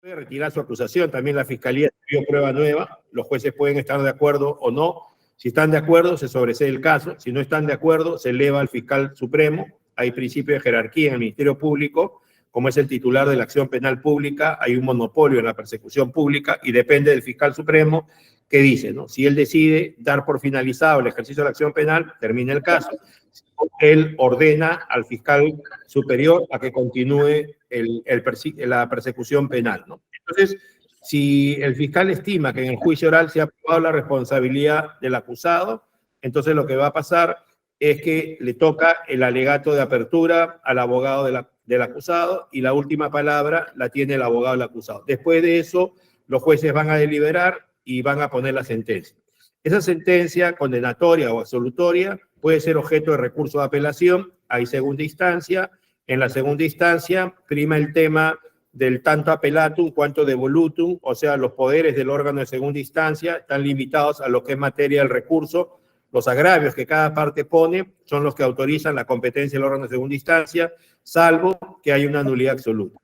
puede retirar su acusación, también la Fiscalía dio prueba nueva, los jueces pueden estar de acuerdo o no, si están de acuerdo se sobresee el caso, si no están de acuerdo se eleva al fiscal supremo, hay principio de jerarquía en el Ministerio Público, como es el titular de la acción penal pública, hay un monopolio en la persecución pública y depende del fiscal supremo que dice, ¿no? Si él decide dar por finalizado el ejercicio de la acción penal, termina el caso. Él ordena al fiscal superior a que continúe la persecución penal, ¿no? Entonces, si el fiscal estima que en el juicio oral se ha probado la responsabilidad del acusado, entonces lo que va a pasar es que le toca el alegato de apertura al abogado del acusado y la última palabra la tiene el abogado del acusado. Después de eso, los jueces van a deliberar y van a poner la sentencia. Esa sentencia condenatoria o absolutoria puede ser objeto de recurso de apelación, hay segunda instancia. En la segunda instancia prima el tema del tanto apelatum cuanto devolutum, o sea, los poderes del órgano de segunda instancia están limitados a lo que es materia del recurso. Los agravios que cada parte pone son los que autorizan la competencia del órgano de segunda instancia, salvo que haya una nulidad absoluta.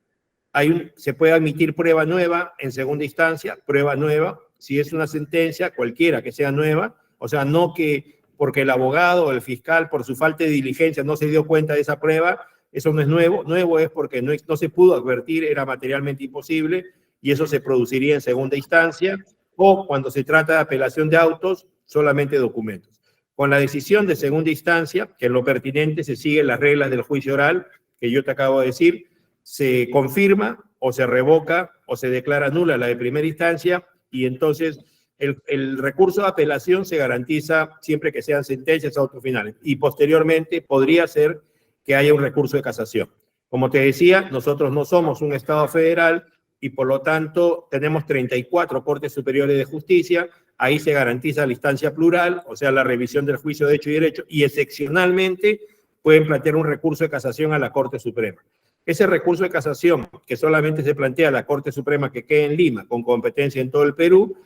Se puede admitir prueba nueva en segunda instancia, prueba nueva, si es una sentencia, cualquiera que sea nueva, o sea, no que porque el abogado o el fiscal por su falta de diligencia no se dio cuenta de esa prueba, eso no es nuevo. Nuevo es porque no se pudo advertir, era materialmente imposible, y eso se produciría en segunda instancia, o cuando se trata de apelación de autos, solamente documentos. Con la decisión de segunda instancia, que en lo pertinente se siguen las reglas del juicio oral, que yo te acabo de decir, se confirma o se revoca o se declara nula la de primera instancia, y entonces el recurso de apelación se garantiza siempre que sean sentencias autofinales, y posteriormente podría ser que haya un recurso de casación. Como te decía, nosotros no somos un Estado federal y por lo tanto tenemos 34 Cortes Superiores de Justicia, ahí se garantiza la instancia plural, o sea, la revisión del juicio de hecho y derecho, y excepcionalmente pueden plantear un recurso de casación a la Corte Suprema. Ese recurso de casación, que solamente se plantea a la Corte Suprema que quede en Lima, con competencia en todo el Perú,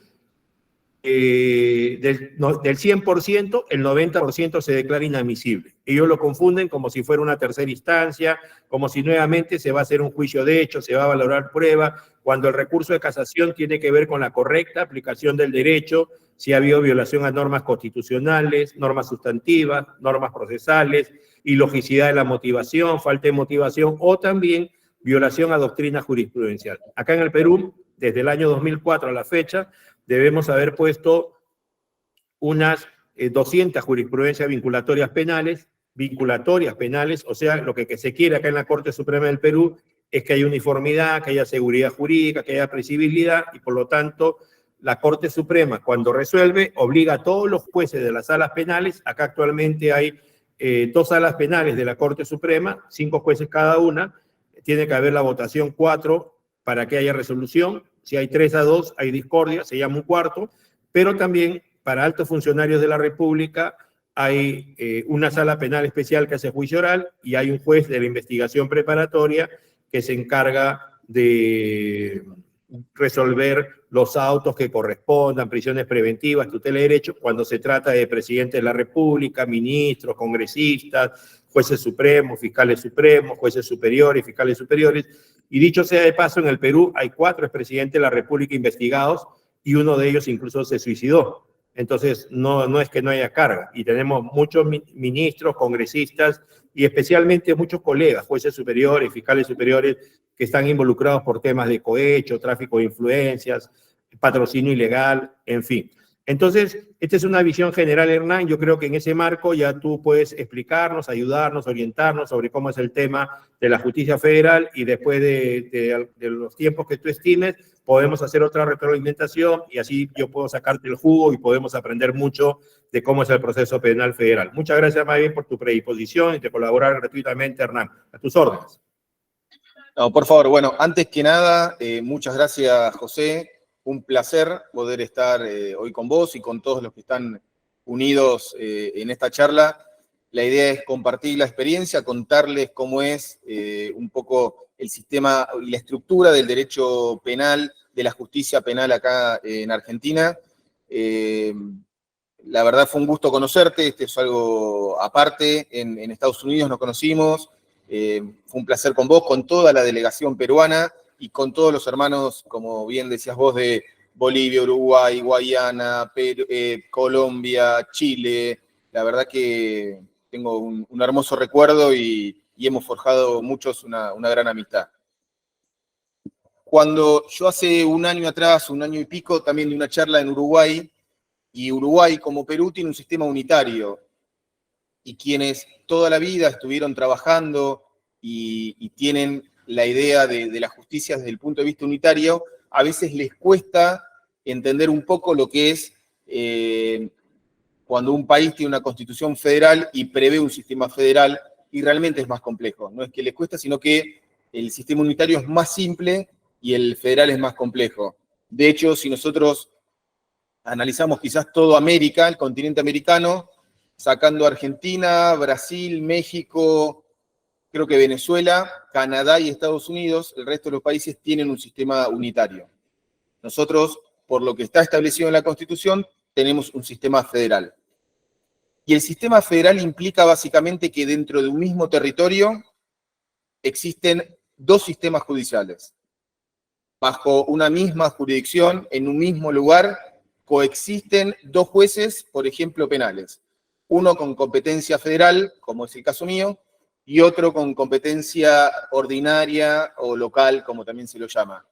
del 100%, el 90% se declara inadmisible. Ellos lo confunden como si fuera una tercera instancia, como si nuevamente se va a hacer un juicio de hecho, se va a valorar prueba, cuando el recurso de casación tiene que ver con la correcta aplicación del derecho, si ha habido violación a normas constitucionales, normas sustantivas, normas procesales, ilogicidad de la motivación, falta de motivación, o también violación a doctrina jurisprudencial. Acá en el Perú, desde el año 2004 a la fecha, debemos haber puesto unas 200 jurisprudencias vinculatorias penales, o sea, lo que se quiere acá en la Corte Suprema del Perú es que haya uniformidad, que haya seguridad jurídica, que haya previsibilidad, y por lo tanto, la Corte Suprema, cuando resuelve, obliga a todos los jueces de las salas penales. Acá actualmente hay 2 salas penales de la Corte Suprema, 5 jueces cada una, tiene que haber la votación 4 para que haya resolución. Si hay 3-2, hay discordia, se llama un cuarto, pero también para altos funcionarios de la República hay una sala penal especial que hace juicio oral y hay un juez de la investigación preparatoria que se encarga de resolver los autos que correspondan, prisiones preventivas, tutela de derechos, cuando se trata de presidente de la República, ministros, congresistas, jueces supremos, fiscales supremos, jueces superiores, fiscales superiores. Y dicho sea de paso, en el Perú hay 4 expresidentes de la República investigados y uno de ellos incluso se suicidó. Entonces, no es que no haya carga. Y tenemos muchos ministros, congresistas y especialmente muchos colegas, jueces superiores, fiscales superiores, que están involucrados por temas de cohecho, tráfico de influencias, patrocinio ilegal, en fin. Entonces, esta es una visión general, Hernán. Yo creo que en ese marco ya tú puedes explicarnos, ayudarnos, orientarnos sobre cómo es el tema de la justicia federal, y después de los tiempos que tú estimes, podemos hacer otra retroalimentación y así yo puedo sacarte el jugo y podemos aprender mucho de cómo es el proceso penal federal. Muchas gracias, más bien, por tu predisposición y de colaborar gratuitamente, Hernán. A tus órdenes. No, por favor, bueno, antes que nada, muchas gracias, José. Un placer poder estar hoy con vos y con todos los que están unidos en esta charla. La idea es compartir la experiencia, contarles cómo es un poco el sistema y la estructura del derecho penal, de la justicia penal acá en Argentina. La verdad fue un gusto conocerte, este es algo aparte, en Estados Unidos nos conocimos, fue un placer con vos, con toda la delegación peruana. y con todos los hermanos, como bien decías vos, de Bolivia, Uruguay, Guayana, Perú, Colombia, Chile. La verdad que tengo un hermoso recuerdo y hemos forjado muchos una gran amistad. Cuando yo hace un año atrás, un año y pico, también di una charla en Uruguay, y Uruguay, como Perú, tiene un sistema unitario, y quienes toda la vida estuvieron trabajando y tienen la idea de la justicia desde el punto de vista unitario, a veces les cuesta entender un poco lo que es cuando un país tiene una constitución federal y prevé un sistema federal, y realmente es más complejo. No es que les cuesta, sino que el sistema unitario es más simple y el federal es más complejo. De hecho, si nosotros analizamos quizás toda América, el continente americano, sacando Argentina, Brasil, México, creo que Venezuela, Canadá y Estados Unidos, el resto de los países tienen un sistema unitario. Nosotros, por lo que está establecido en la Constitución, tenemos un sistema federal. Y el sistema federal implica básicamente que dentro de un mismo territorio existen dos sistemas judiciales. Bajo una misma jurisdicción, en un mismo lugar, coexisten dos jueces, por ejemplo, penales. Uno con competencia federal, como es el caso mío, y otro con competencia ordinaria o local, como también se lo llama.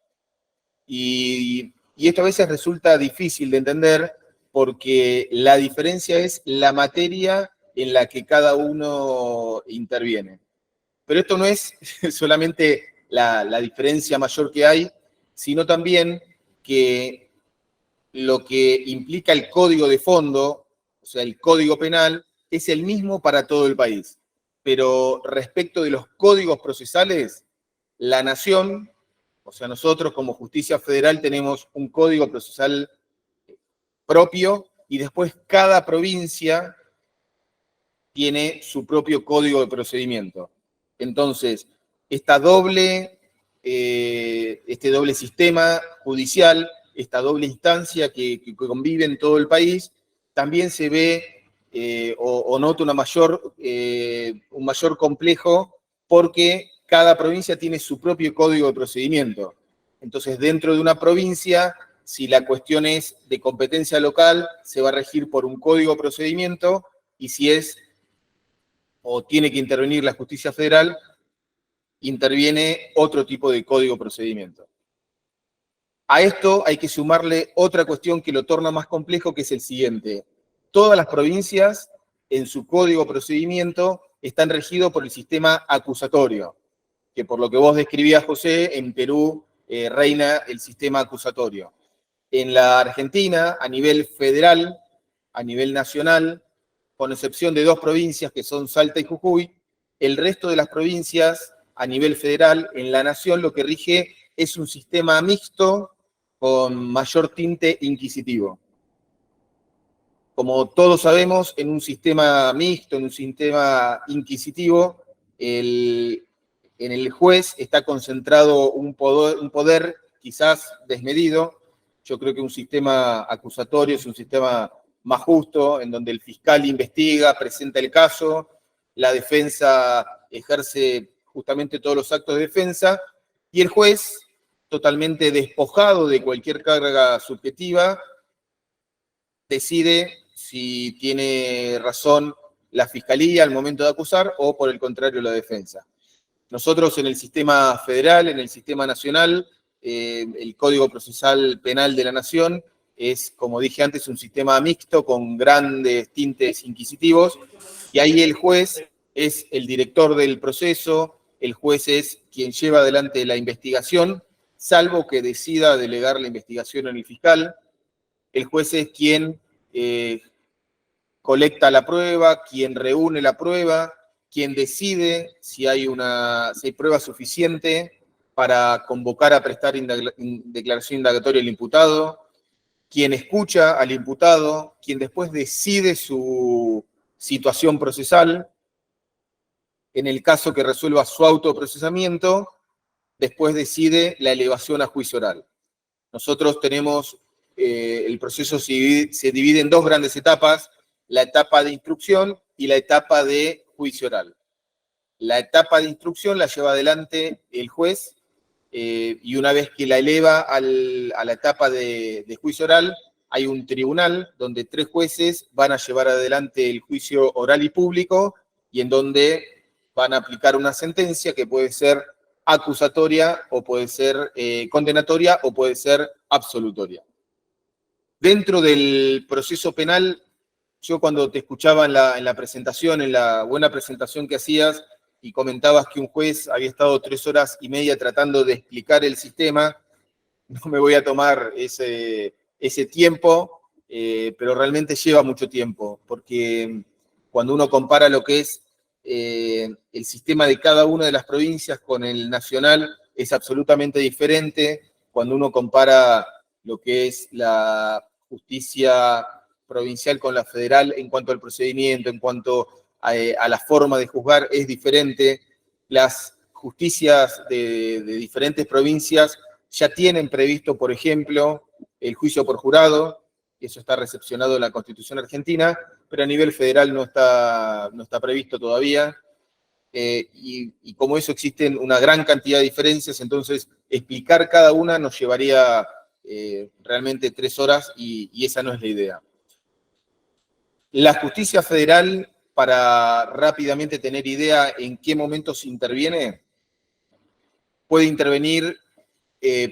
Y esto a veces resulta difícil de entender porque la diferencia es la materia en la que cada uno interviene. Pero esto no es solamente la diferencia mayor que hay, sino también que lo que implica el código de fondo, o sea, el código penal, es el mismo para todo el país. Pero respecto de los códigos procesales, la nación, o sea, nosotros como Justicia Federal tenemos un código procesal propio y después cada provincia tiene su propio código de procedimiento. Entonces, este doble sistema judicial, esta doble instancia que convive en todo el país, también se ve o nota un mayor complejo porque cada provincia tiene su propio código de procedimiento. Entonces, dentro de una provincia, si la cuestión es de competencia local, se va a regir por un código de procedimiento, y si es o tiene que intervenir la justicia federal, interviene otro tipo de código de procedimiento. A esto hay que sumarle otra cuestión que lo torna más complejo, que es el siguiente. Todas las provincias, en su código de procedimiento, están regidos por el sistema acusatorio, que por lo que vos describías, José, en Perú reina el sistema acusatorio. En la Argentina, a nivel federal, a nivel nacional, con excepción de dos provincias que son Salta y Jujuy, el resto de las provincias a nivel federal, en la nación, lo que rige es un sistema mixto con mayor tinte inquisitivo. Como todos sabemos, en un sistema mixto, en un sistema inquisitivo, en el juez está concentrado un poder quizás desmedido. Yo creo que un sistema acusatorio es un sistema más justo, en donde el fiscal investiga, presenta el caso, la defensa ejerce justamente todos los actos de defensa, y el juez, totalmente despojado de cualquier carga subjetiva, decide si tiene razón la fiscalía al momento de acusar o, por el contrario, la defensa. Nosotros en el sistema federal, en el sistema nacional, el Código Procesal Penal de la Nación es, como dije antes, un sistema mixto con grandes tintes inquisitivos, y ahí el juez es el director del proceso, el juez es quien lleva adelante la investigación, salvo que decida delegar la investigación en el fiscal. El juez es quien colecta la prueba, quien reúne la prueba, quien decide si hay prueba suficiente para convocar a prestar declaración indagatoria al imputado, quien escucha al imputado, quien después decide su situación procesal. En el caso que resuelva su autoprocesamiento, después decide la elevación a juicio oral. Nosotros tenemos, el proceso se divide en dos grandes etapas: la etapa de instrucción y la etapa de juicio oral. La etapa de instrucción la lleva adelante el juez, y una vez que la eleva a la etapa de juicio oral, hay un tribunal donde 3 jueces van a llevar adelante el juicio oral y público, y en donde van a aplicar una sentencia que puede ser acusatoria, o puede ser condenatoria, o puede ser absolutoria. Dentro del proceso penal, yo cuando te escuchaba en la presentación, en la buena presentación que hacías, y comentabas que un juez había estado 3 horas y media tratando de explicar el sistema, no me voy a tomar ese tiempo, pero realmente lleva mucho tiempo, porque cuando uno compara lo que es el sistema de cada una de las provincias con el nacional, es absolutamente diferente. Cuando uno compara lo que es la justicia provincial con la federal en cuanto al procedimiento, en cuanto a la forma de juzgar, es diferente. Las justicias de diferentes provincias ya tienen previsto, por ejemplo, el juicio por jurado, eso está recepcionado en la Constitución argentina, pero a nivel federal no está previsto todavía. Y como eso existen una gran cantidad de diferencias, entonces explicar cada una nos llevaría realmente 3 horas, y esa no es la idea. La justicia federal, para rápidamente tener idea en qué momentos interviene, puede intervenir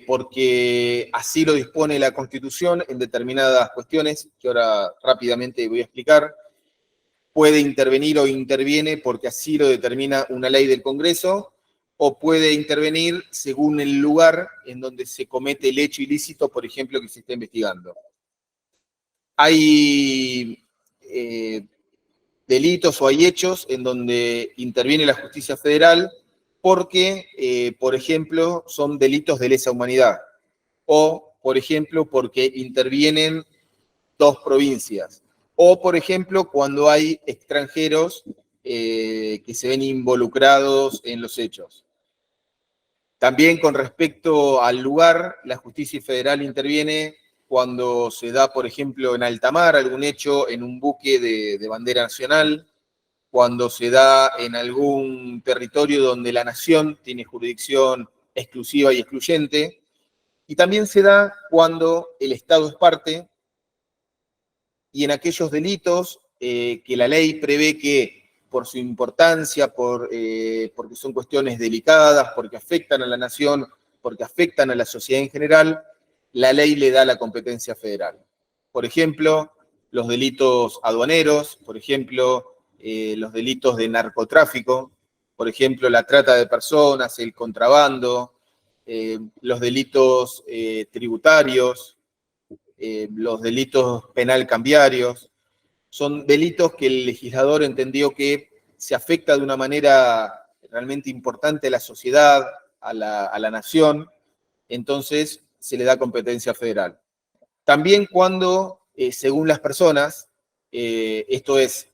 porque así lo dispone la Constitución en determinadas cuestiones, que ahora rápidamente voy a explicar. Puede intervenir o interviene porque así lo determina una ley del Congreso, o puede intervenir según el lugar en donde se comete el hecho ilícito, por ejemplo, que se está investigando. Hay delitos o hay hechos en donde interviene la justicia federal porque, por ejemplo, son delitos de lesa humanidad, o, por ejemplo, porque intervienen 2 provincias, o, por ejemplo, cuando hay extranjeros que se ven involucrados en los hechos. También con respecto al lugar, la justicia federal interviene cuando se da, por ejemplo, en alta mar algún hecho en un buque de bandera nacional, cuando se da en algún territorio donde la nación tiene jurisdicción exclusiva y excluyente, y también se da cuando el Estado es parte, y en aquellos delitos que la ley prevé que por su importancia, porque son cuestiones delicadas, porque afectan a la nación, porque afectan a la sociedad en general, la ley le da la competencia federal. Por ejemplo, los delitos aduaneros, por ejemplo, los delitos de narcotráfico, por ejemplo, la trata de personas, el contrabando, los delitos tributarios, los delitos penal cambiarios. Son delitos que el legislador entendió que se afecta de una manera realmente importante a la sociedad, a la nación, entonces se le da competencia federal. También cuando, según las personas, esto es,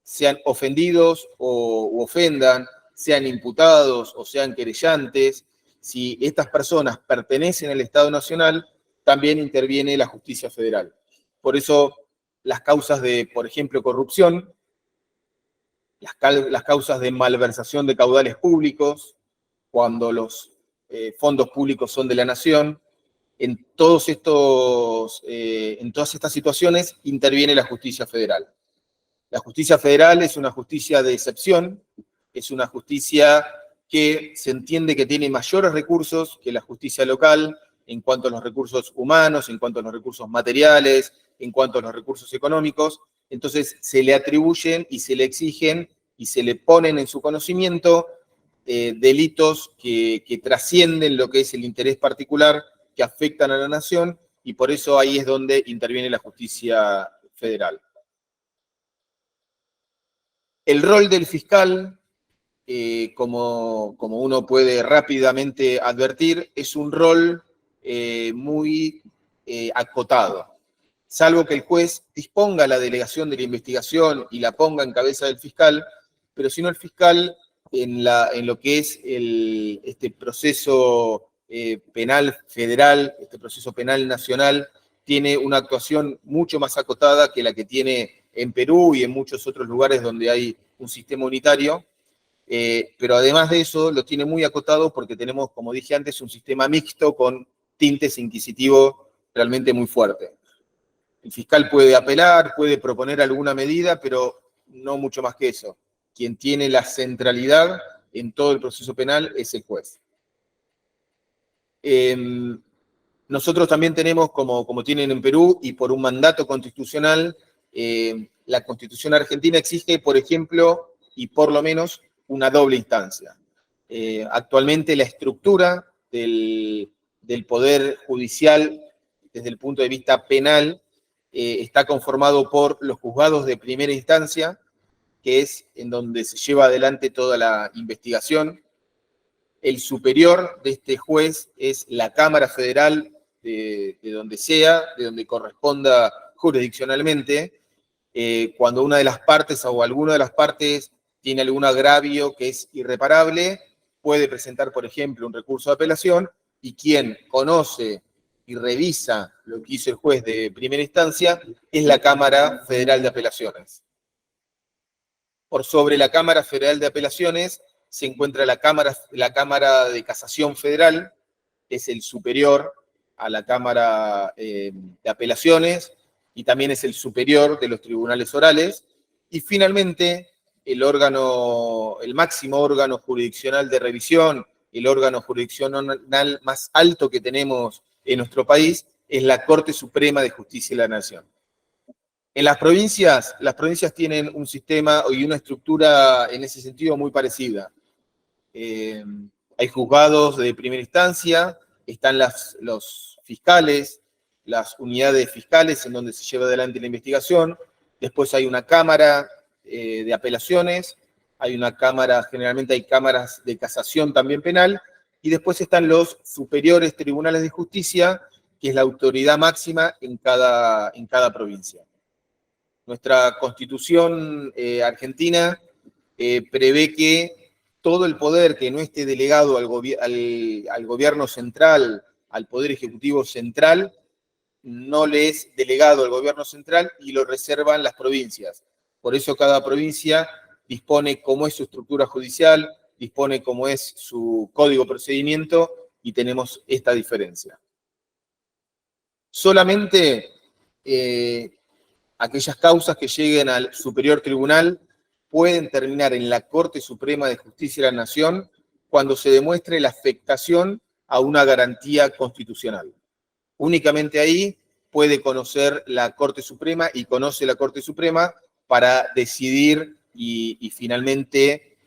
sean ofendidos o ofendan, sean imputados o sean querellantes, si estas personas pertenecen al Estado Nacional, también interviene la justicia federal. Por eso las causas de, por ejemplo, corrupción, las causas de malversación de caudales públicos, cuando los fondos públicos son de la nación, en todas estas situaciones interviene la justicia federal. La justicia federal es una justicia de excepción, es una justicia que se entiende que tiene mayores recursos que la justicia local en cuanto a los recursos humanos, en cuanto a los recursos materiales, en cuanto a los recursos económicos. Entonces se le atribuyen y se le exigen y se le ponen en su conocimiento delitos que trascienden lo que es el interés particular, que afectan a la nación, y por eso ahí es donde interviene la justicia federal. El rol del fiscal, como uno puede rápidamente advertir, es un rol muy acotado. Salvo que el juez disponga la delegación de la investigación y la ponga en cabeza del fiscal, pero si no, el fiscal en lo que es este proceso penal federal, este proceso penal nacional, tiene una actuación mucho más acotada que la que tiene en Perú y en muchos otros lugares donde hay un sistema unitario, pero además de eso lo tiene muy acotado porque tenemos, como dije antes, un sistema mixto con tintes inquisitivos realmente muy fuertes. El fiscal puede apelar, puede proponer alguna medida, pero no mucho más que eso. Quien tiene la centralidad en todo el proceso penal es el juez. Nosotros también tenemos, como tienen en Perú, y por un mandato constitucional, la Constitución argentina exige, por ejemplo, y por lo menos, una doble instancia. Actualmente la estructura del Poder Judicial, desde el punto de vista penal, está conformado por los juzgados de primera instancia, que es en donde se lleva adelante toda la investigación. El superior de este juez es la Cámara Federal de donde sea, de donde corresponda jurisdiccionalmente. Cuando una de las partes o alguna de las partes tiene algún agravio que es irreparable, puede presentar, por ejemplo, un recurso de apelación, y quien conoce y revisa lo que hizo el juez de primera instancia es la Cámara Federal de Apelaciones. Por sobre la Cámara Federal de Apelaciones se encuentra la Cámara de Casación Federal, que es el superior a la Cámara de Apelaciones, y también es el superior de los tribunales orales, y finalmente el máximo órgano jurisdiccional de revisión, el órgano jurisdiccional más alto que tenemos en nuestro país, es la Corte Suprema de Justicia de la Nación. En las provincias tienen un sistema y una estructura en ese sentido muy parecida. Hay juzgados de primera instancia, están los fiscales, las unidades fiscales en donde se lleva adelante la investigación, después hay una cámara de apelaciones, generalmente hay cámaras de casación también penal, y después están los superiores tribunales de justicia, que es la autoridad máxima en cada provincia. Nuestra Constitución argentina prevé que todo el poder que no esté delegado al gobierno central, al Poder Ejecutivo central, no le es delegado al gobierno central y lo reservan las provincias. Por eso cada provincia dispone cómo es su estructura judicial, dispone cómo es su código de procedimiento, y tenemos esta diferencia. Solamente aquellas causas que lleguen al superior tribunal pueden terminar en la Corte Suprema de Justicia de la Nación cuando se demuestre la afectación a una garantía constitucional. Únicamente ahí puede conocer la Corte Suprema, y conoce la Corte Suprema para decidir y finalmente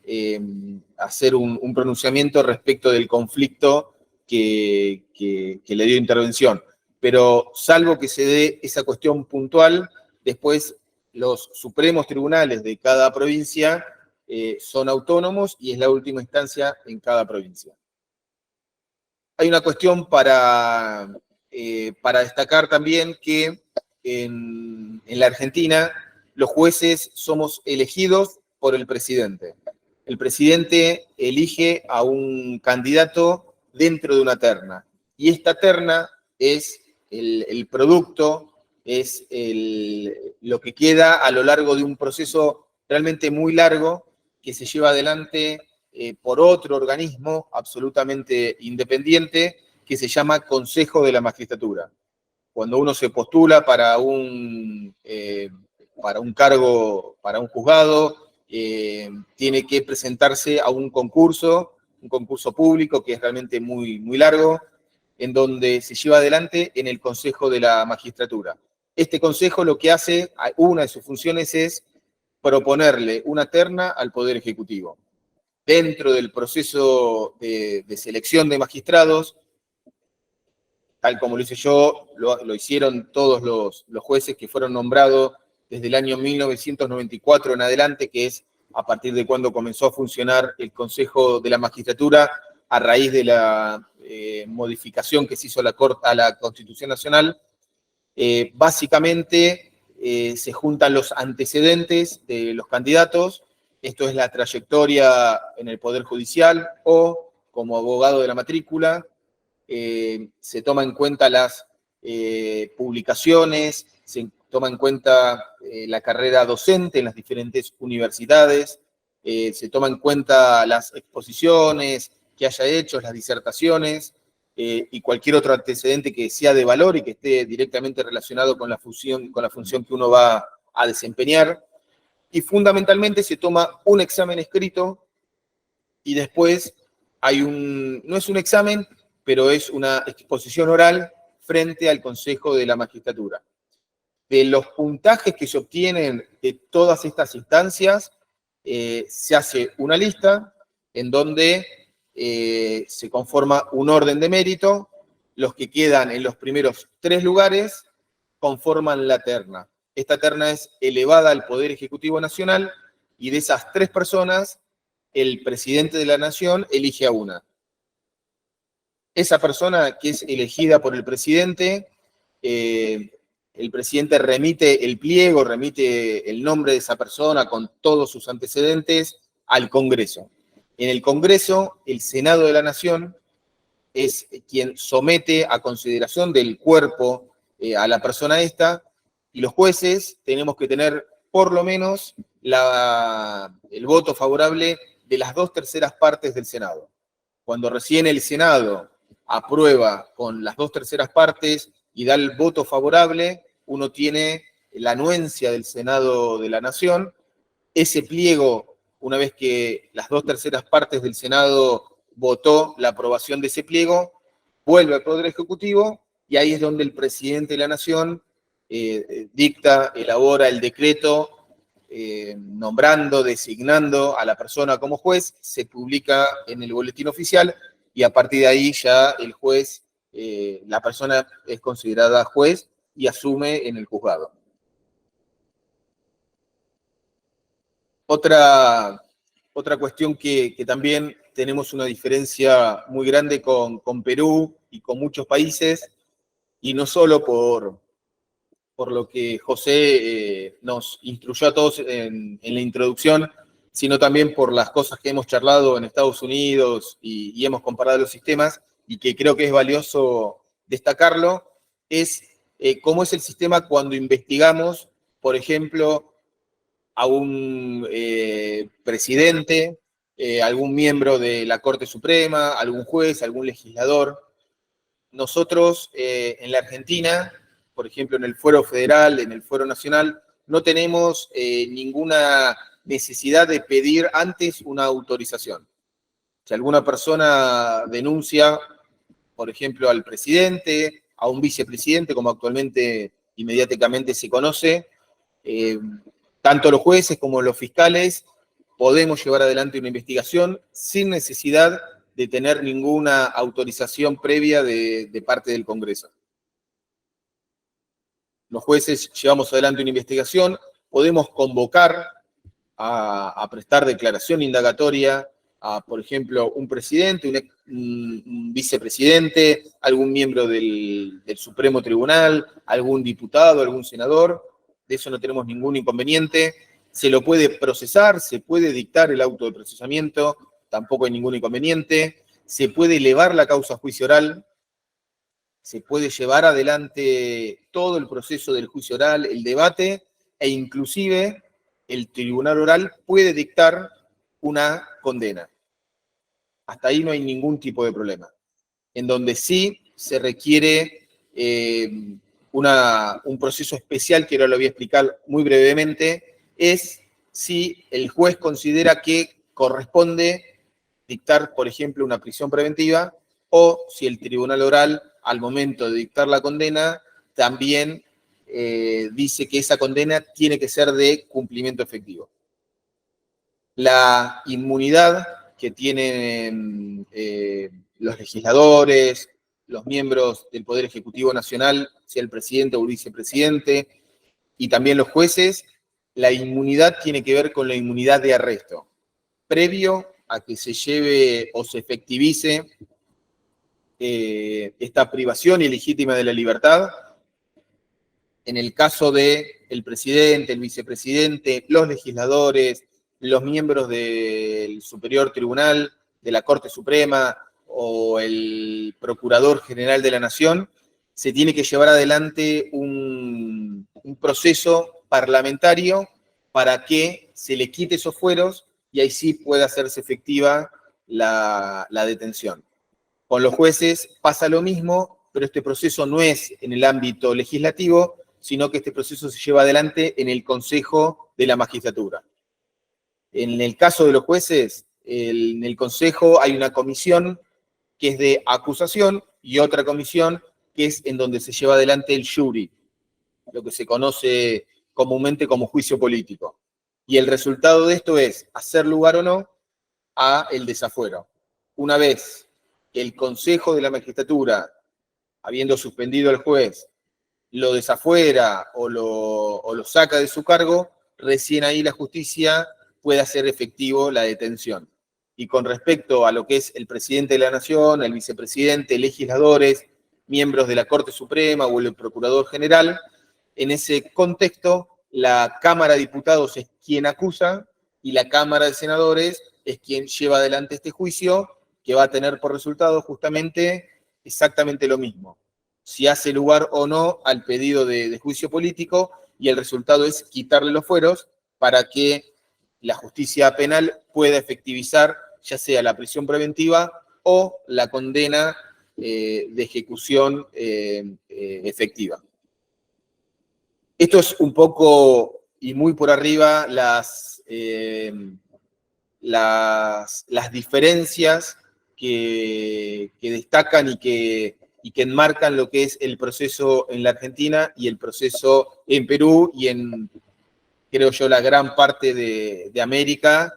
hacer un pronunciamiento respecto del conflicto que le dio intervención. Pero salvo que se dé esa cuestión puntual, después los supremos tribunales de cada provincia son autónomos y es la última instancia en cada provincia. Hay una cuestión para destacar también, que en la Argentina los jueces somos elegidos por el presidente. El presidente elige a un candidato dentro de una terna, y esta terna es el producto, es lo que queda a lo largo de un proceso realmente muy largo que se lleva adelante por otro organismo absolutamente independiente que se llama Consejo de la Magistratura. Cuando uno se postula para un cargo, para un juzgado, tiene que presentarse a un concurso público que es realmente muy, muy largo, en donde se lleva adelante en el Consejo de la Magistratura. Este consejo lo que hace, una de sus funciones es proponerle una terna al Poder Ejecutivo. Dentro del proceso de selección de magistrados, tal como lo hice yo, lo hicieron todos los jueces que fueron nombrados desde el año 1994 en adelante, que es a partir de cuando comenzó a funcionar el Consejo de la Magistratura, a raíz de la modificación que se hizo a la Constitución Nacional. Básicamente se juntan los antecedentes de los candidatos, esto es la trayectoria en el Poder Judicial o como abogado de la matrícula, se toma en cuenta las publicaciones, se toma en cuenta la carrera docente en las diferentes universidades, se toma en cuenta las exposiciones que haya hecho, las disertaciones, y cualquier otro antecedente que sea de valor y que esté directamente relacionado con la función que uno va a desempeñar. Y fundamentalmente se toma un examen escrito y después no es un examen, pero es una exposición oral frente al Consejo de la Magistratura. De los puntajes que se obtienen de todas estas instancias, se hace una lista en donde se conforma un orden de mérito. Los que quedan en los primeros 3 lugares conforman la terna. Esta terna es elevada al Poder Ejecutivo Nacional y de esas 3 personas, el presidente de la Nación elige a una. Esa persona que es elegida por el presidente remite el pliego, remite el nombre de esa persona con todos sus antecedentes al Congreso. En el Congreso, el Senado de la Nación es quien somete a consideración del cuerpo a la persona esta, y los jueces tenemos que tener por lo menos el voto favorable de las 2/3 partes del Senado. Cuando recién el Senado aprueba con las 2/3 partes y da el voto favorable, uno tiene la anuencia del Senado de la Nación. Ese pliego, una vez que las 2/3 partes del Senado votó la aprobación de ese pliego, vuelve al Poder Ejecutivo y ahí es donde el presidente de la Nación dicta, elabora el decreto nombrando, designando a la persona como juez, se publica en el boletín oficial y a partir de ahí ya el juez, la persona es considerada juez y asume en el juzgado. Otra cuestión que también tenemos una diferencia muy grande con Perú y con muchos países, y no solo por lo que José nos instruyó a todos en la introducción, sino también por las cosas que hemos charlado en Estados Unidos y hemos comparado los sistemas, y que creo que es valioso destacarlo, es cómo es el sistema cuando investigamos, por ejemplo, a un presidente, algún miembro de la Corte Suprema, algún juez, algún legislador. Nosotros en la Argentina, por ejemplo, en el fuero federal, en el fuero nacional, no tenemos ninguna necesidad de pedir antes una autorización. Si alguna persona denuncia, por ejemplo, al presidente, a un vicepresidente, como actualmente y mediáticamente se conoce, tanto los jueces como los fiscales podemos llevar adelante una investigación sin necesidad de tener ninguna autorización previa de parte del Congreso. Los jueces llevamos adelante una investigación, podemos convocar a prestar declaración indagatoria a, por ejemplo, un presidente, un vicepresidente, algún miembro del Supremo Tribunal, algún diputado, algún senador. De eso no tenemos ningún inconveniente. Se lo puede procesar, se puede dictar el auto de procesamiento, tampoco hay ningún inconveniente. Se puede elevar la causa a juicio oral, se puede llevar adelante todo el proceso del juicio oral, el debate, e inclusive el tribunal oral puede dictar una condena. Hasta ahí no hay ningún tipo de problema. En donde sí se requiere un proceso especial, que ahora lo voy a explicar muy brevemente, es si el juez considera que corresponde dictar, por ejemplo, una prisión preventiva, o si el tribunal oral, al momento de dictar la condena, también dice que esa condena tiene que ser de cumplimiento efectivo. La inmunidad que tienen los legisladores, los miembros del Poder Ejecutivo Nacional, sea el presidente o el vicepresidente, y también los jueces, la inmunidad tiene que ver con la inmunidad de arresto. Previo a que se lleve o se efectivice esta privación ilegítima de la libertad, en el caso del presidente, el vicepresidente, los legisladores, los miembros del Superior Tribunal, de la Corte Suprema o el Procurador General de la Nación, se tiene que llevar adelante un proceso parlamentario para que se le quite esos fueros y ahí sí puede hacerse efectiva la detención. Con los jueces pasa lo mismo, pero este proceso no es en el ámbito legislativo, sino que este proceso se lleva adelante en el Consejo de la Magistratura. En el caso de los jueces, en el Consejo hay una comisión que es de acusación y otra comisión que es en donde se lleva adelante el jury, lo que se conoce comúnmente como juicio político. Y el resultado de esto es hacer lugar o no a el desafuero. Una vez que el Consejo de la Magistratura, habiendo suspendido al juez, lo desafuera o lo saca de su cargo, recién ahí la justicia puede hacer efectivo la detención. Y con respecto a lo que es el presidente de la Nación, el vicepresidente, legisladores, miembros de la Corte Suprema o el Procurador General, en ese contexto, la Cámara de Diputados es quien acusa y la Cámara de Senadores es quien lleva adelante este juicio, que va a tener por resultado justamente exactamente lo mismo. Si hace lugar o no al pedido de juicio político, y el resultado es quitarle los fueros para que la justicia penal pueda efectivizar ya sea la prisión preventiva o la condena de ejecución efectiva. Esto es un poco y muy por arriba las diferencias que destacan y que enmarcan lo que es el proceso en la Argentina y el proceso en Perú y en, creo yo, la gran parte de América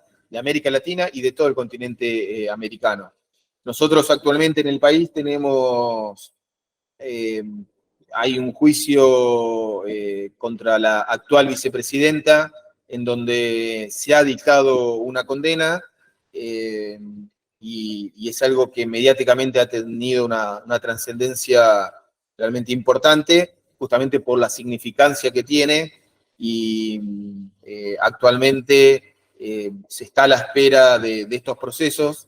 Latina y de todo el continente americano. Nosotros actualmente en el país tenemos, hay un juicio contra la actual vicepresidenta en donde se ha dictado una condena y es algo que mediáticamente ha tenido una trascendencia realmente importante, justamente por la significancia que tiene y actualmente se está a la espera de estos procesos.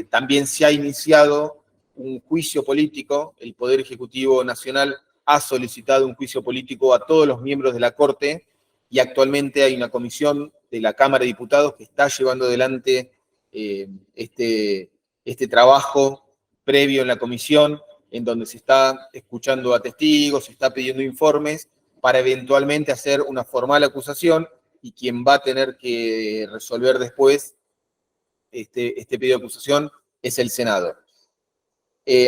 También se ha iniciado un juicio político, el Poder Ejecutivo Nacional ha solicitado un juicio político a todos los miembros de la Corte y actualmente hay una comisión de la Cámara de Diputados que está llevando adelante este trabajo previo en la comisión, en donde se está escuchando a testigos, se está pidiendo informes para eventualmente hacer una formal acusación y quien va a tener que resolver después este pedido de acusación es el Senado.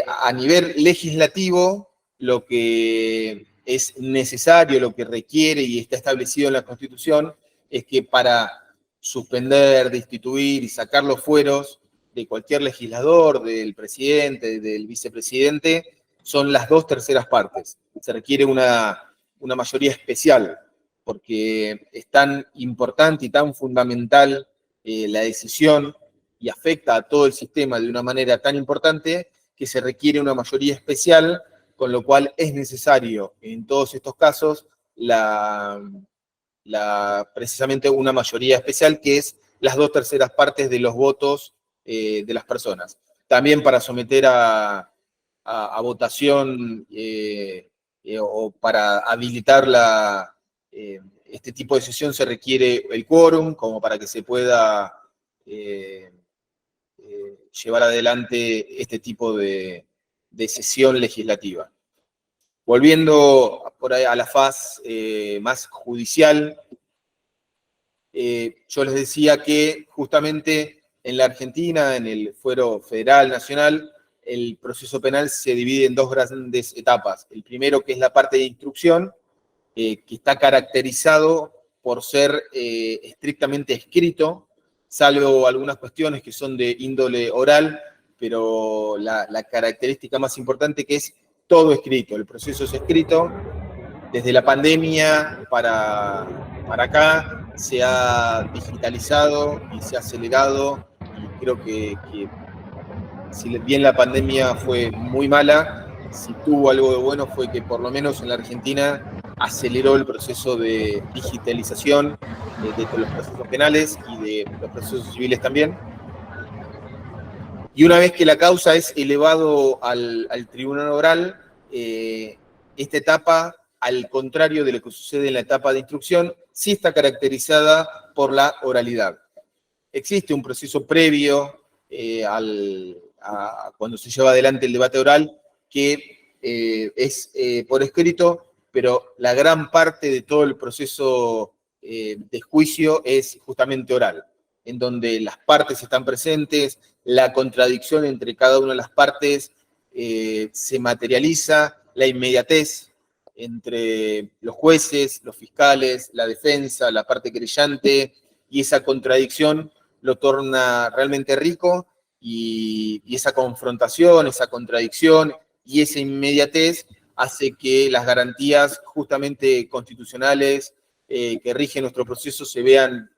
A nivel legislativo, lo que es necesario, lo que requiere y está establecido en la Constitución es que para suspender, destituir y sacar los fueros de cualquier legislador, del presidente, del vicepresidente, son las 2/3 partes. Se requiere una mayoría especial, porque es tan importante y tan fundamental la decisión y afecta a todo el sistema de una manera tan importante que se requiere una mayoría especial, con lo cual es necesario en todos estos casos precisamente una mayoría especial, que es las 2/3 partes de los votos de las personas. También para someter a votación o para habilitar este tipo de sesión se requiere el quórum, como para que se pueda llevar adelante este tipo de sesión legislativa. Volviendo por ahí a la faz más judicial, yo les decía que justamente en la Argentina, en el fuero federal, nacional, el proceso penal se divide en dos grandes etapas. El primero, que es la parte de instrucción, que está caracterizado por ser estrictamente escrito, salvo algunas cuestiones que son de índole oral, pero la característica más importante que es todo escrito, el proceso es escrito. Desde la pandemia para acá se ha digitalizado y se ha acelerado, y creo que si bien la pandemia fue muy mala, si tuvo algo de bueno fue que por lo menos en la Argentina aceleró el proceso de digitalización de los procesos penales y de los procesos civiles también. Y una vez que la causa es elevado al tribunal oral, esta etapa, al contrario de lo que sucede en la etapa de instrucción, sí está caracterizada por la oralidad. existe un proceso previo cuando se lleva adelante el debate oral, que es por escrito, pero la gran parte de todo el proceso de juicio es justamente oral, en donde las partes están presentes, la contradicción entre cada una de las partes se materializa, la inmediatez entre los jueces, los fiscales, la defensa, la parte querellante, y esa contradicción lo torna realmente rico, y esa confrontación, esa contradicción y esa inmediatez hace que las garantías justamente constitucionales que rigen nuestro proceso se vean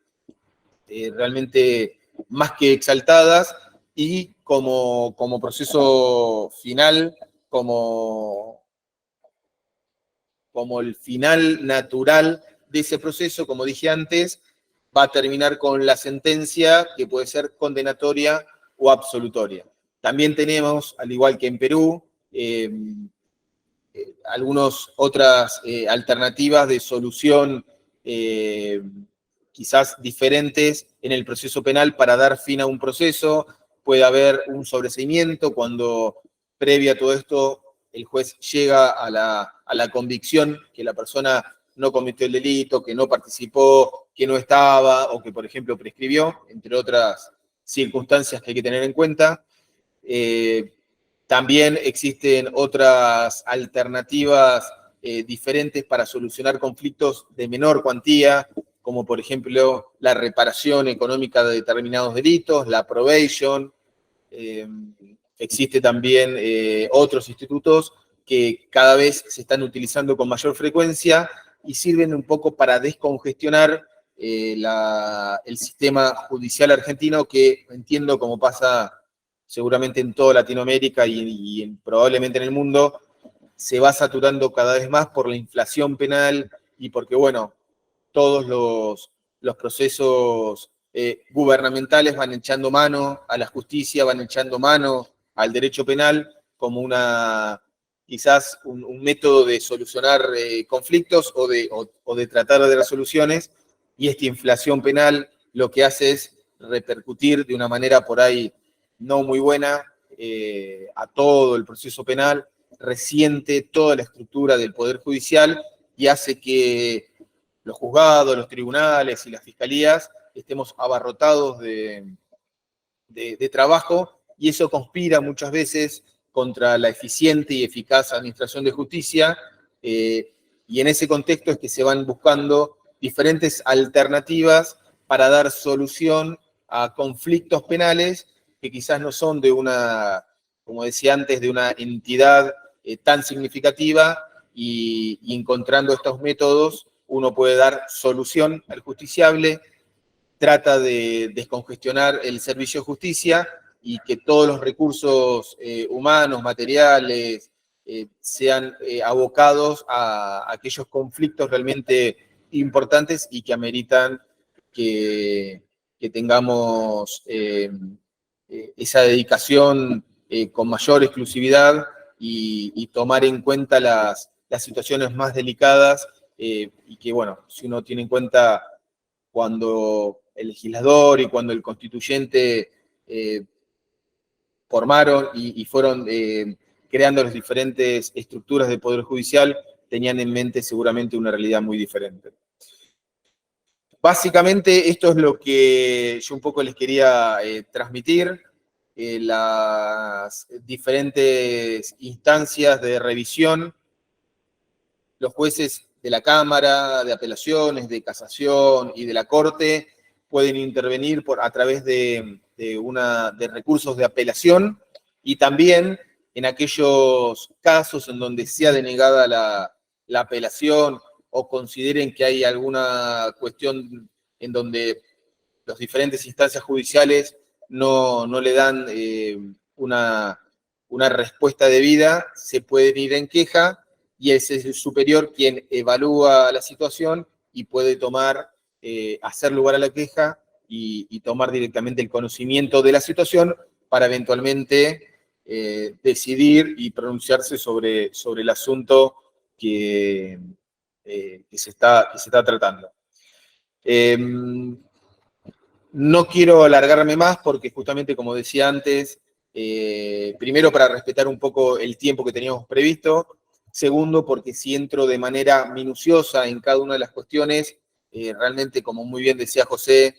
realmente más que exaltadas, y como proceso final, como el final natural de ese proceso, como dije antes, va a terminar con la sentencia, que puede ser condenatoria o absolutoria. También tenemos, al igual que en Perú, algunas otras alternativas de solución quizás diferentes en el proceso penal para dar fin a un proceso. Puede haber un sobreseimiento cuando, previa a todo esto, el juez llega a la convicción que la persona no cometió el delito, que no participó, que no estaba, o que, por ejemplo, prescribió, entre otras circunstancias que hay que tener en cuenta. También existen otras alternativas diferentes para solucionar conflictos de menor cuantía, como por ejemplo la reparación económica de determinados delitos, la probation. Existe también otros institutos que cada vez se están utilizando con mayor frecuencia y sirven un poco para descongestionar el sistema judicial argentino, que entiendo, como pasa seguramente en toda Latinoamérica y probablemente en el mundo, se va saturando cada vez más por la inflación penal y porque, bueno, todos los procesos gubernamentales van echando mano a la justicia, van echando mano al derecho penal como quizás un método de solucionar conflictos o de tratar de las soluciones, y esta inflación penal lo que hace es repercutir de una manera por ahí no muy buena a todo el proceso penal, resiente toda la estructura del Poder Judicial y hace que los juzgados, los tribunales y las fiscalías estemos abarrotados de trabajo, y eso conspira muchas veces contra la eficiente y eficaz administración de justicia, y en ese contexto es que se van buscando diferentes alternativas para dar solución a conflictos penales que quizás no son de una, como decía antes, de una entidad tan significativa, y encontrando estos métodos uno puede dar solución al justiciable, trata de descongestionar el servicio de justicia y que todos los recursos humanos, materiales, sean abocados a aquellos conflictos realmente importantes y que ameritan que tengamos esa dedicación con mayor exclusividad y tomar en cuenta las situaciones más delicadas, y que, bueno, si uno tiene en cuenta cuando el legislador y cuando el constituyente formaron y fueron creando las diferentes estructuras del Poder Judicial, tenían en mente seguramente una realidad muy diferente. Básicamente esto es lo que yo un poco les quería transmitir. Las diferentes instancias de revisión, los jueces de la Cámara, de Apelaciones, de Casación y de la Corte pueden intervenir a través de recursos de apelación, y también en aquellos casos en donde sea denegada la apelación o consideren que hay alguna cuestión en donde las diferentes instancias judiciales no le dan una respuesta debida, se pueden ir en queja, y es el superior quien evalúa la situación y puede hacer lugar a la queja y tomar directamente el conocimiento de la situación para eventualmente decidir y pronunciarse sobre el asunto que se está tratando. No quiero alargarme más porque justamente, como decía antes, primero para respetar un poco el tiempo que teníamos previsto, segundo porque si entro de manera minuciosa en cada una de las cuestiones, realmente, como muy bien decía José,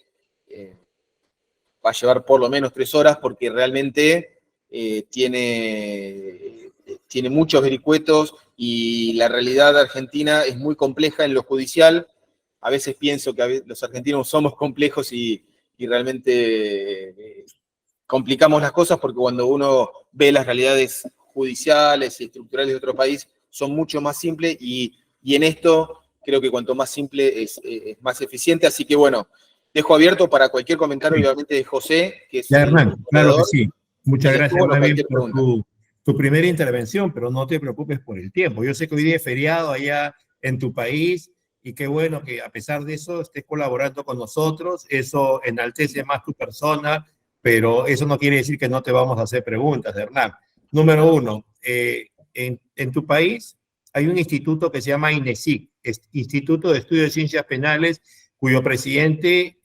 va a llevar por lo menos 3 horas porque realmente tiene muchos vericuetos y la realidad argentina es muy compleja en lo judicial. A veces pienso que los argentinos somos complejos y realmente complicamos las cosas porque cuando uno ve las realidades judiciales y estructurales de otro país son mucho más simples y en esto creo que cuanto más simple es más eficiente. Así que bueno, dejo abierto para cualquier comentario, Sí. obviamente, de José, que es Ya, el Hernán, claro que moderador, sí. y Muchas después, gracias bueno, más bien cualquier por pregunta. tu primera intervención, pero no te preocupes por el tiempo. Yo sé que hoy día es feriado allá en tu país y qué bueno que a pesar de eso estés colaborando con nosotros. Eso enaltece más tu persona, pero eso no quiere decir que no te vamos a hacer preguntas, Hernán. Número uno, en tu país hay un instituto que se llama INESIC, Instituto de Estudios de Ciencias Penales, cuyo presidente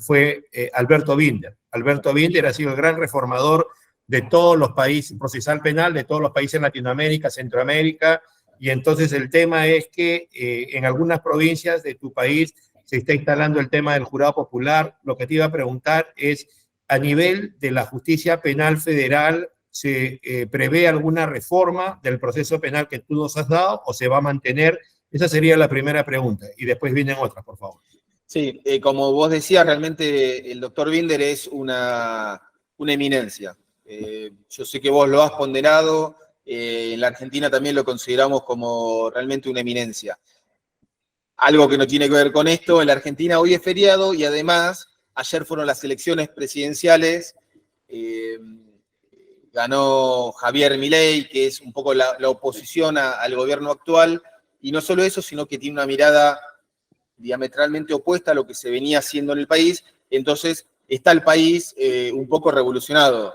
fue Alberto Binder. Alberto Binder ha sido el gran reformador de todos los países, procesal penal de todos los países en Latinoamérica, Centroamérica, y entonces el tema es que en algunas provincias de tu país se está instalando el tema del jurado popular. Lo que te iba a preguntar es, a nivel de la justicia penal federal, ¿se prevé alguna reforma del proceso penal que tú nos has dado o se va a mantener? Esa sería la primera pregunta, y después vienen otras, por favor. Sí, como vos decías, realmente el doctor Binder es una eminencia. Yo sé que vos lo has ponderado, en la Argentina también lo consideramos como realmente una eminencia. Algo que no tiene que ver con esto, en la Argentina hoy es feriado y además ayer fueron las elecciones presidenciales, eh, ganó Javier Milei, que es un poco la oposición al gobierno actual, y no solo eso, sino que tiene una mirada diametralmente opuesta a lo que se venía haciendo en el país. Entonces está el país un poco revolucionado.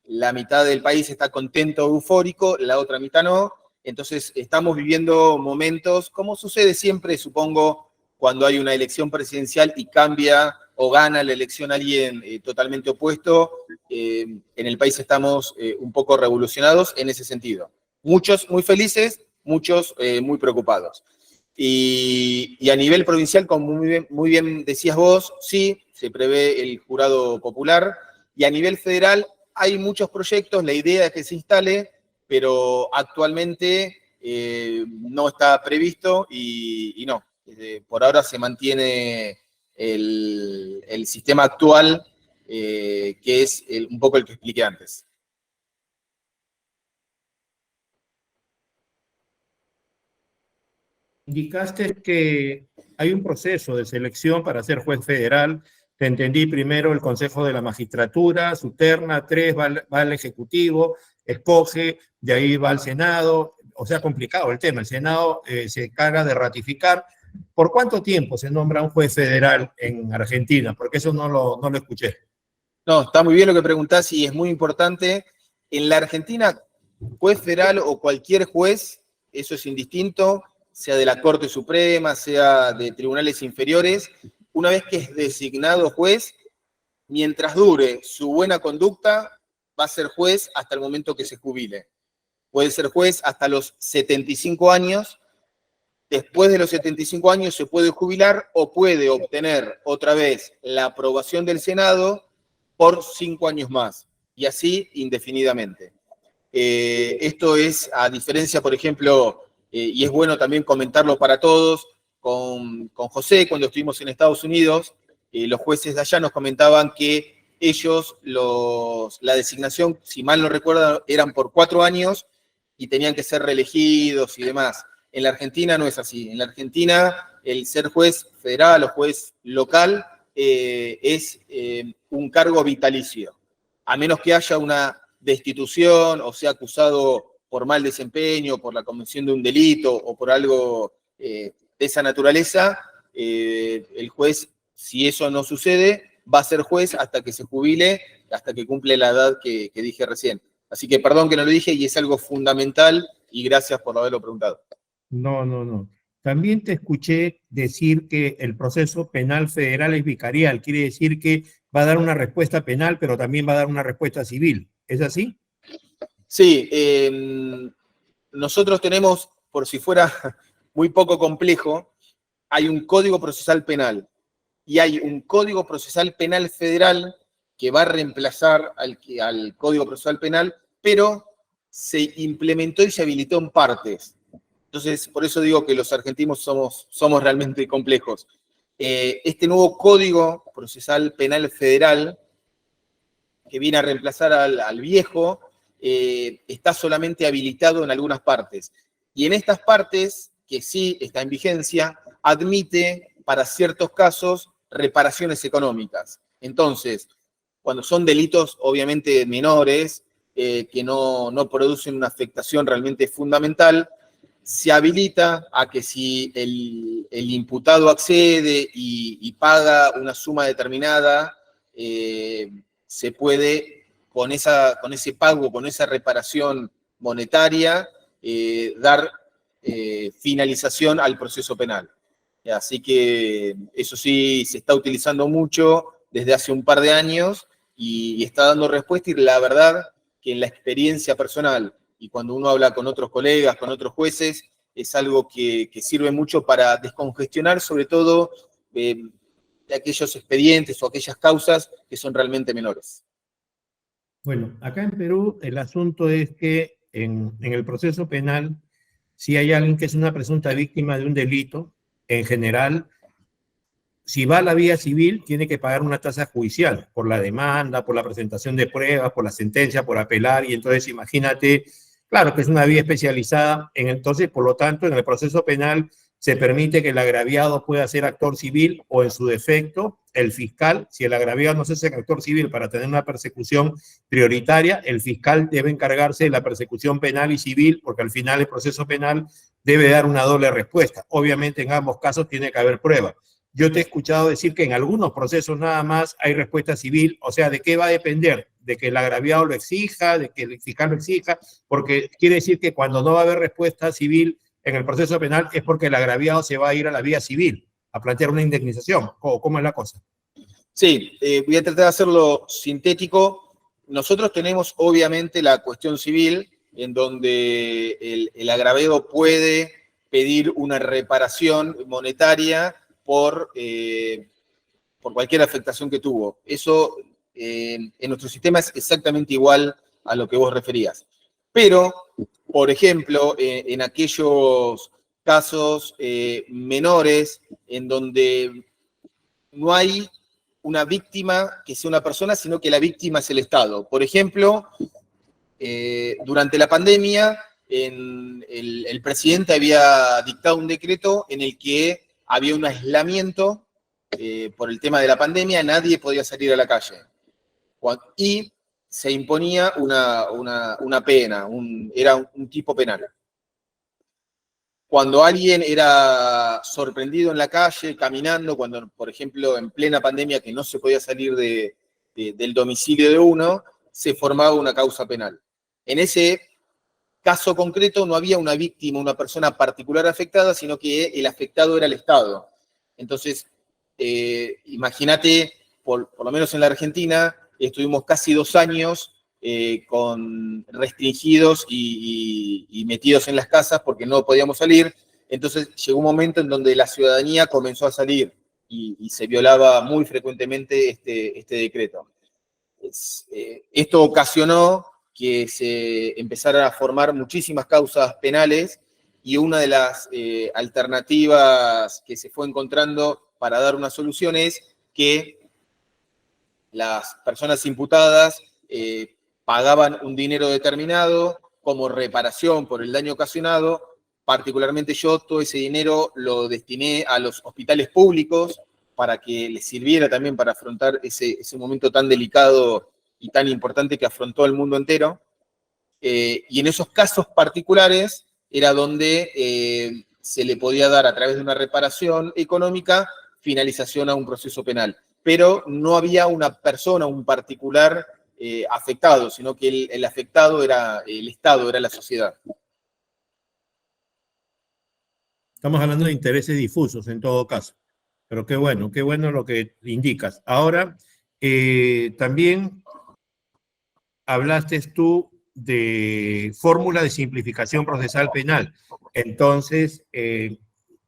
La mitad del país está contento, eufórico, la otra mitad no. Entonces estamos viviendo momentos, como sucede siempre, supongo, cuando hay una elección presidencial y cambia o gana la elección alguien totalmente opuesto. En el país estamos un poco revolucionados en ese sentido. Muchos muy felices, muchos muy preocupados. Y a nivel provincial, como muy bien decías vos, sí, se prevé el jurado popular. Y a nivel federal hay muchos proyectos, la idea es que se instale, pero actualmente no está previsto y no. Por ahora se mantiene el sistema actual, que es un poco el que expliqué antes. Indicaste que hay un proceso de selección para ser juez federal. Te entendí primero el Consejo de la Magistratura, su terna, 3 va al Ejecutivo, escoge, de ahí va al Senado. O sea, complicado el tema. El Senado se encarga de ratificar. ¿Por cuánto tiempo se nombra un juez federal en Argentina? Porque eso no lo escuché. No, está muy bien lo que preguntás y es muy importante. En la Argentina, juez federal o cualquier juez, eso es indistinto, sea de la Corte Suprema, sea de tribunales inferiores, una vez que es designado juez, mientras dure su buena conducta, va a ser juez hasta el momento que se jubile. Puede ser juez hasta los 75 años. Después de los 75 años se puede jubilar o puede obtener otra vez la aprobación del Senado por 5 años más, y así indefinidamente. Esto es, a diferencia, por ejemplo, y es bueno también comentarlo para todos, con José, cuando estuvimos en Estados Unidos, los jueces de allá nos comentaban que ellos, la designación, si mal no recuerdo, eran por 4 años y tenían que ser reelegidos y demás. En la Argentina no es así. En la Argentina, el ser juez federal o juez local es un cargo vitalicio. A menos que haya una destitución o sea acusado por mal desempeño, por la comisión de un delito o por algo de esa naturaleza, el juez, si eso no sucede, va a ser juez hasta que se jubile, hasta que cumple la edad que dije recién. Así que perdón que no lo dije y es algo fundamental y gracias por haberlo preguntado. No. También te escuché decir que el proceso penal federal es vicarial. Quiere decir que va a dar una respuesta penal, pero también va a dar una respuesta civil. ¿Es así? Sí, nosotros tenemos, por si fuera muy poco complejo, hay un Código Procesal Penal y hay un Código Procesal Penal Federal que va a reemplazar al Código Procesal Penal, pero se implementó y se habilitó en partes. Entonces, por eso digo que los argentinos somos realmente complejos. Este nuevo Código Procesal Penal Federal, que viene a reemplazar al viejo, está solamente habilitado en algunas partes. Y en estas partes, que sí está en vigencia, admite para ciertos casos reparaciones económicas. Entonces, cuando son delitos obviamente menores, que no producen una afectación realmente fundamental, se habilita a que si el imputado accede y paga una suma determinada, se puede, con ese pago, con esa reparación monetaria, dar finalización al proceso penal. Así que eso sí se está utilizando mucho desde hace un par de años y está dando respuesta, y la verdad que en la experiencia personal y cuando uno habla con otros colegas, con otros jueces, es algo que sirve mucho para descongestionar, sobre todo de aquellos expedientes o aquellas causas que son realmente menores. Bueno, acá en Perú el asunto es que en el proceso penal, si hay alguien que es una presunta víctima de un delito, en general, si va a la vía civil, tiene que pagar una tasa judicial por la demanda, por la presentación de pruebas, por la sentencia, por apelar, y entonces imagínate, claro que es una vía especializada, entonces, por lo tanto, en el proceso penal se permite que el agraviado pueda ser actor civil o, en su defecto, el fiscal. Si el agraviado no se hace actor civil para tener una persecución prioritaria, el fiscal debe encargarse de la persecución penal y civil, porque al final el proceso penal debe dar una doble respuesta. Obviamente, en ambos casos tiene que haber prueba. Yo te he escuchado decir que en algunos procesos nada más hay respuesta civil. O sea, ¿de qué va a depender? ¿De que el agraviado lo exija, de que el fiscal lo exija? Porque quiere decir que cuando no va a haber respuesta civil en el proceso penal es porque el agraviado se va a ir a la vía civil a plantear una indemnización. ¿Cómo es la cosa? Sí, voy a tratar de hacerlo sintético. Nosotros tenemos obviamente la cuestión civil, en donde el agraviado puede pedir una reparación monetaria por cualquier afectación que tuvo. Eso en nuestro sistema es exactamente igual a lo que vos referías. Pero, por ejemplo, en aquellos casos menores en donde no hay una víctima que sea una persona, sino que la víctima es el Estado. Por ejemplo, durante la pandemia, el presidente había dictado un decreto en el que había un aislamiento por el tema de la pandemia, nadie podía salir a la calle. Y se imponía una pena, era un tipo penal. Cuando alguien era sorprendido en la calle, caminando, cuando, por ejemplo, en plena pandemia que no se podía salir del domicilio de uno, se formaba una causa penal. En ese caso concreto no había una víctima, una persona particular afectada, sino que el afectado era el Estado. Entonces, imagínate, por lo menos en la Argentina, estuvimos casi 2 años con restringidos y metidos en las casas porque no podíamos salir. Entonces llegó un momento en donde la ciudadanía comenzó a salir y se violaba muy frecuentemente este decreto. Esto ocasionó que se empezaran a formar muchísimas causas penales, y una de las alternativas que se fue encontrando para dar una solución es que las personas imputadas pagaban un dinero determinado como reparación por el daño ocasionado. Particularmente yo todo ese dinero lo destiné a los hospitales públicos para que les sirviera también para afrontar ese momento tan delicado y tan importante que afrontó el mundo entero. Y en esos casos particulares era donde se le podía dar, a través de una reparación económica, finalización a un proceso penal. Pero no había una persona, un particular afectado, sino que el afectado era el Estado, era la sociedad. Estamos hablando de intereses difusos en todo caso. Pero qué bueno lo que indicas. Ahora, También hablaste tú de fórmula de simplificación procesal penal. Entonces,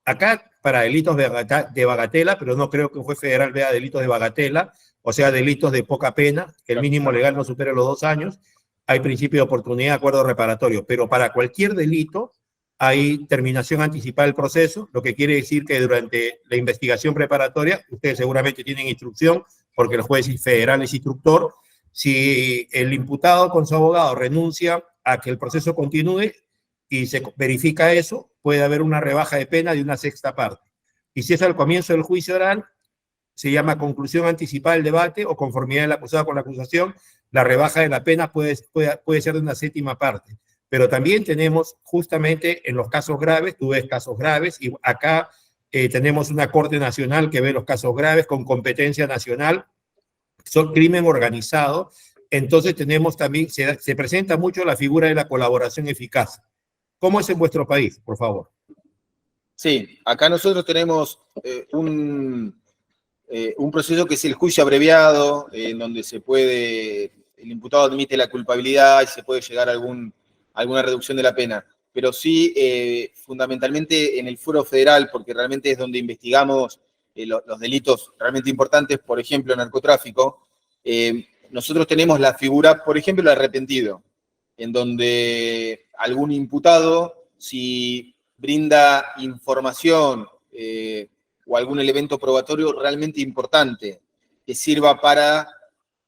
acá para delitos de bagatela, pero no creo que un juez federal vea delitos de bagatela, o sea, delitos de poca pena, que el mínimo legal no supere los 2 años, hay principio de oportunidad de acuerdo reparatorio, pero para cualquier delito hay terminación anticipada del proceso, lo que quiere decir que durante la investigación preparatoria, ustedes seguramente tienen instrucción, porque el juez federal es instructor, si el imputado con su abogado renuncia a que el proceso continúe y se verifica eso, puede haber una rebaja de pena de 1/6 parte. Y si es al comienzo del juicio oral, se llama conclusión anticipada del debate o conformidad del acusado con la acusación, la rebaja de la pena puede ser de 1/7 parte. Pero también tenemos justamente en los casos graves, tú ves casos graves y acá tenemos una Corte Nacional que ve los casos graves con competencia nacional, son crimen organizado, entonces tenemos también, se presenta mucho la figura de la colaboración eficaz. ¿Cómo es en vuestro país, por favor? Sí, acá nosotros tenemos un proceso que es el juicio abreviado, en donde el imputado admite la culpabilidad y se puede llegar a alguna reducción de la pena. Pero sí, fundamentalmente en el fuero federal, porque realmente es donde investigamos los delitos realmente importantes, por ejemplo, narcotráfico, nosotros tenemos la figura, por ejemplo, el arrepentido, en donde algún imputado, si brinda información o algún elemento probatorio realmente importante que sirva para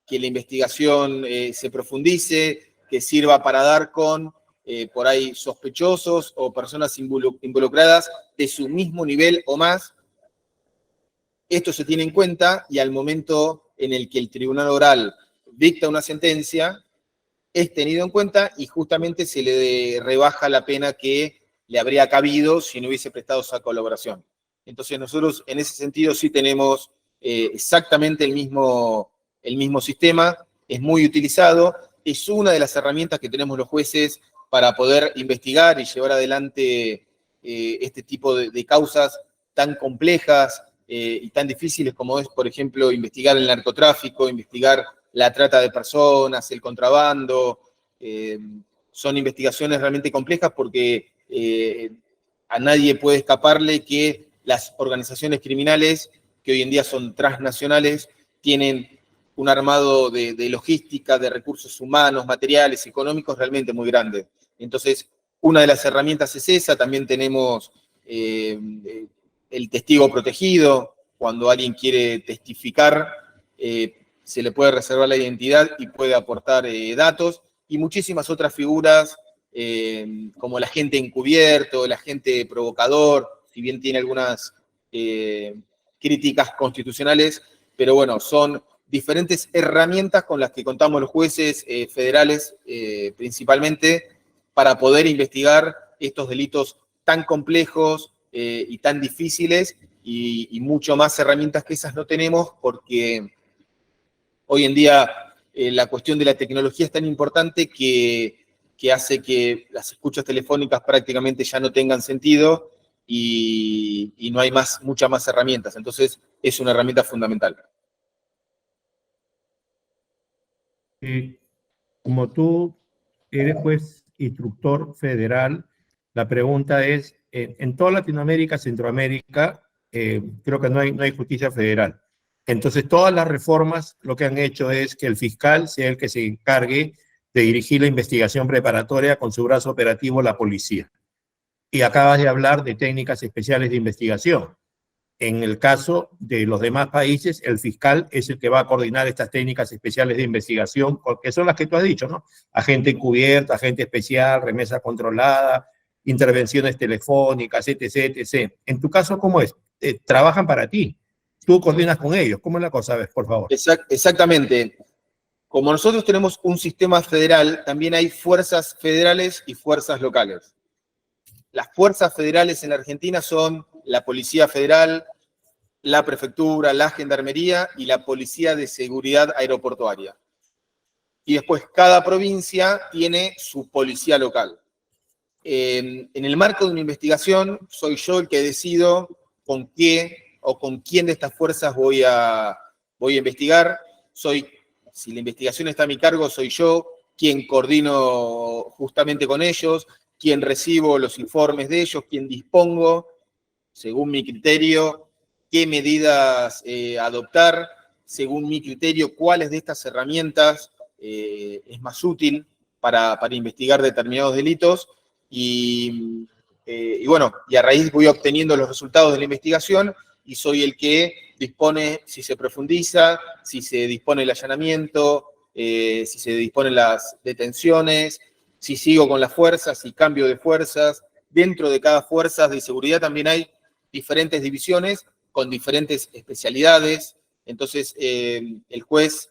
que la investigación se profundice, que sirva para dar con por ahí sospechosos o personas involucradas de su mismo nivel o más. Esto se tiene en cuenta y al momento en el que el tribunal oral dicta una sentencia, es tenido en cuenta y justamente se le rebaja la pena que le habría cabido si no hubiese prestado esa colaboración. Entonces nosotros en ese sentido sí tenemos exactamente el mismo sistema, es muy utilizado, es una de las herramientas que tenemos los jueces para poder investigar y llevar adelante este tipo de causas tan complejas y tan difíciles como es, por ejemplo, investigar el narcotráfico, investigar la trata de personas, el contrabando. Son investigaciones realmente complejas porque a nadie puede escaparle que las organizaciones criminales, que hoy en día son transnacionales, tienen un armado de logística, de recursos humanos, materiales, económicos realmente muy grande. Entonces, una de las herramientas es esa. También tenemos el testigo protegido. Cuando alguien quiere testificar, se le puede reservar la identidad y puede aportar datos, y muchísimas otras figuras, como el agente encubierto, el agente provocador, si bien tiene algunas críticas constitucionales, pero bueno, son diferentes herramientas con las que contamos los jueces federales principalmente para poder investigar estos delitos tan complejos y tan difíciles, y mucho más herramientas que esas no tenemos, porque hoy en día la cuestión de la tecnología es tan importante que hace que las escuchas telefónicas prácticamente ya no tengan sentido y no hay muchas más herramientas. Entonces es una herramienta fundamental. Como tú eres juez instructor federal, la pregunta es, en toda Latinoamérica, Centroamérica, creo que no hay justicia federal. Entonces, todas las reformas lo que han hecho es que el fiscal sea el que se encargue de dirigir la investigación preparatoria con su brazo operativo, la policía. Y acabas de hablar de técnicas especiales de investigación. En el caso de los demás países, el fiscal es el que va a coordinar estas técnicas especiales de investigación, que son las que tú has dicho, ¿no? Agente encubierto, agente especial, remesa controlada, intervenciones telefónicas, etc., etc. En tu caso, ¿cómo es? Trabajan para ti. Tú coordinas con ellos. ¿Cómo es la cosa? ¿Ves, por favor? Exactamente. Como nosotros tenemos un sistema federal, también hay fuerzas federales y fuerzas locales. Las fuerzas federales en la Argentina son la Policía Federal, la Prefectura, la Gendarmería y la Policía de Seguridad Aeroportuaria. Y después cada provincia tiene su policía local. En el marco de una investigación, soy yo el que decido con qué o con quién de estas fuerzas voy a investigar. si la investigación está a mi cargo, soy yo quien coordino justamente con ellos, quien recibo los informes de ellos, quien dispongo, según mi criterio, qué medidas adoptar, según mi criterio, cuáles de estas herramientas es más útil para investigar determinados delitos, y bueno, y a raíz voy obteniendo los resultados de la investigación y soy el que dispone si se profundiza, si se dispone el allanamiento, si se disponen las detenciones, si sigo con las fuerzas, si cambio de fuerzas. Dentro de cada fuerza de seguridad también hay diferentes divisiones con diferentes especialidades. Entonces, el juez,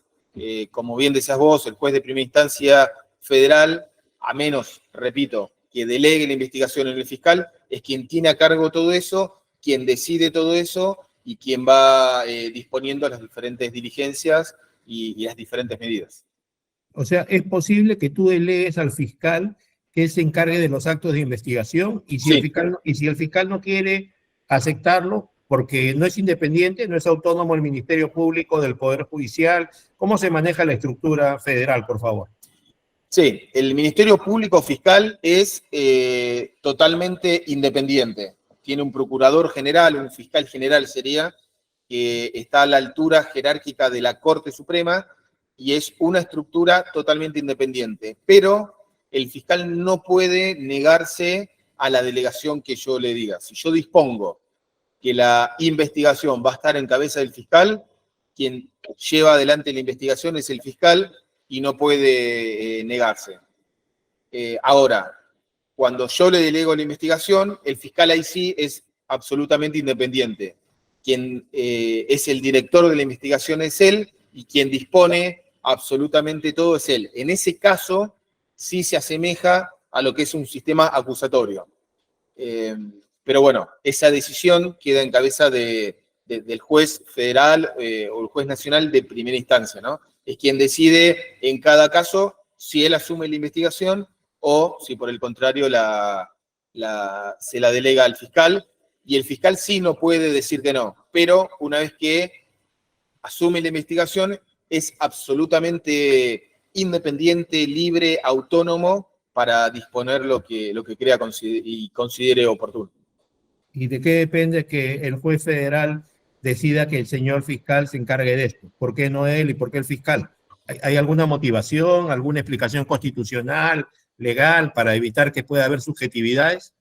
como bien decías vos, el juez de primera instancia federal, a menos, repito, que delegue la investigación en el fiscal, es quien tiene a cargo todo eso, quien decide todo eso y quien va disponiendo las diferentes diligencias y las diferentes medidas. O sea, es posible que tú delegues al fiscal que él se encargue de los actos de investigación, y si, Sí. si el fiscal no quiere aceptarlo, porque no es independiente, no es autónomo el Ministerio Público del Poder Judicial. ¿Cómo se maneja la estructura federal, por favor? Sí, el Ministerio Público Fiscal es totalmente independiente. Tiene un procurador general, un fiscal general sería, que está a la altura jerárquica de la Corte Suprema, y es una estructura totalmente independiente. Pero el fiscal no puede negarse a la delegación que yo le diga. Si yo dispongo que la investigación va a estar en cabeza del fiscal, quien lleva adelante la investigación es el fiscal y no puede negarse. Ahora, cuando yo le delego la investigación, el fiscal ahí sí es absolutamente independiente. Quien es el director de la investigación es él, y quien dispone absolutamente todo es él. En ese caso, sí se asemeja a lo que es un sistema acusatorio. Pero bueno, esa decisión queda en cabeza del juez federal o el juez nacional de primera instancia, ¿no? Es quien decide en cada caso si él asume la investigación o si por el contrario se la delega al fiscal, y el fiscal sí no puede decir que no, pero una vez que asume la investigación es absolutamente independiente, libre, autónomo para disponer lo que crea y considere oportuno. ¿Y de qué depende que el juez federal decida que el señor fiscal se encargue de esto? ¿Por qué no él y por qué el fiscal? ¿Hay alguna motivación, alguna explicación constitucional, legal, para evitar que pueda haber subjetividades?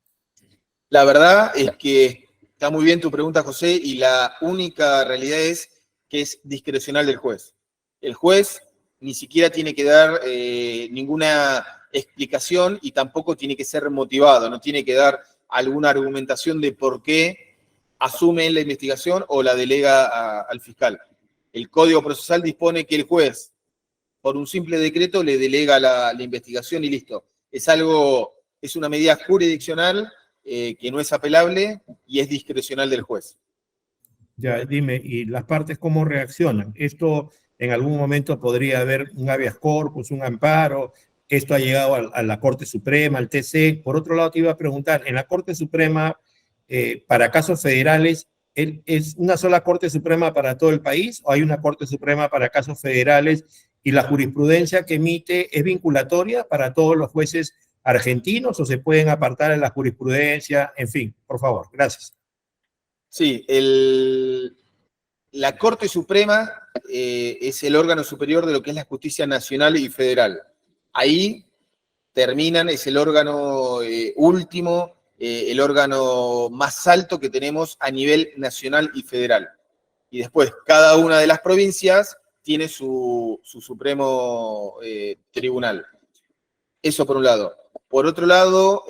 La verdad es que está muy bien tu pregunta, José, y la única realidad es que es discrecional del juez. El juez ni siquiera tiene que dar ninguna explicación y tampoco tiene que ser motivado, no tiene que dar alguna argumentación de por qué asume la investigación o la delega al fiscal. El Código Procesal dispone que el juez, por un simple decreto, le delega la investigación y listo. Es una medida jurisdiccional que no es apelable y es discrecional del juez. Ya, dime, ¿y las partes cómo reaccionan? ¿Esto en algún momento podría haber un habeas corpus, un amparo? ¿Esto ha llegado a la Corte Suprema, al TC? Por otro lado, te iba a preguntar, ¿en la Corte Suprema, para casos federales, es una sola Corte Suprema para todo el país, o hay una Corte Suprema para casos federales, y la jurisprudencia que emite es vinculatoria para todos los jueces argentinos, o se pueden apartar en la jurisprudencia? En fin, por favor, gracias. Sí, la Corte Suprema es el órgano superior de lo que es la justicia nacional y federal. Ahí terminan, es el órgano último, el órgano más alto que tenemos a nivel nacional y federal. Y después, cada una de las provincias tiene su supremo tribunal. Eso por un lado. Por otro lado,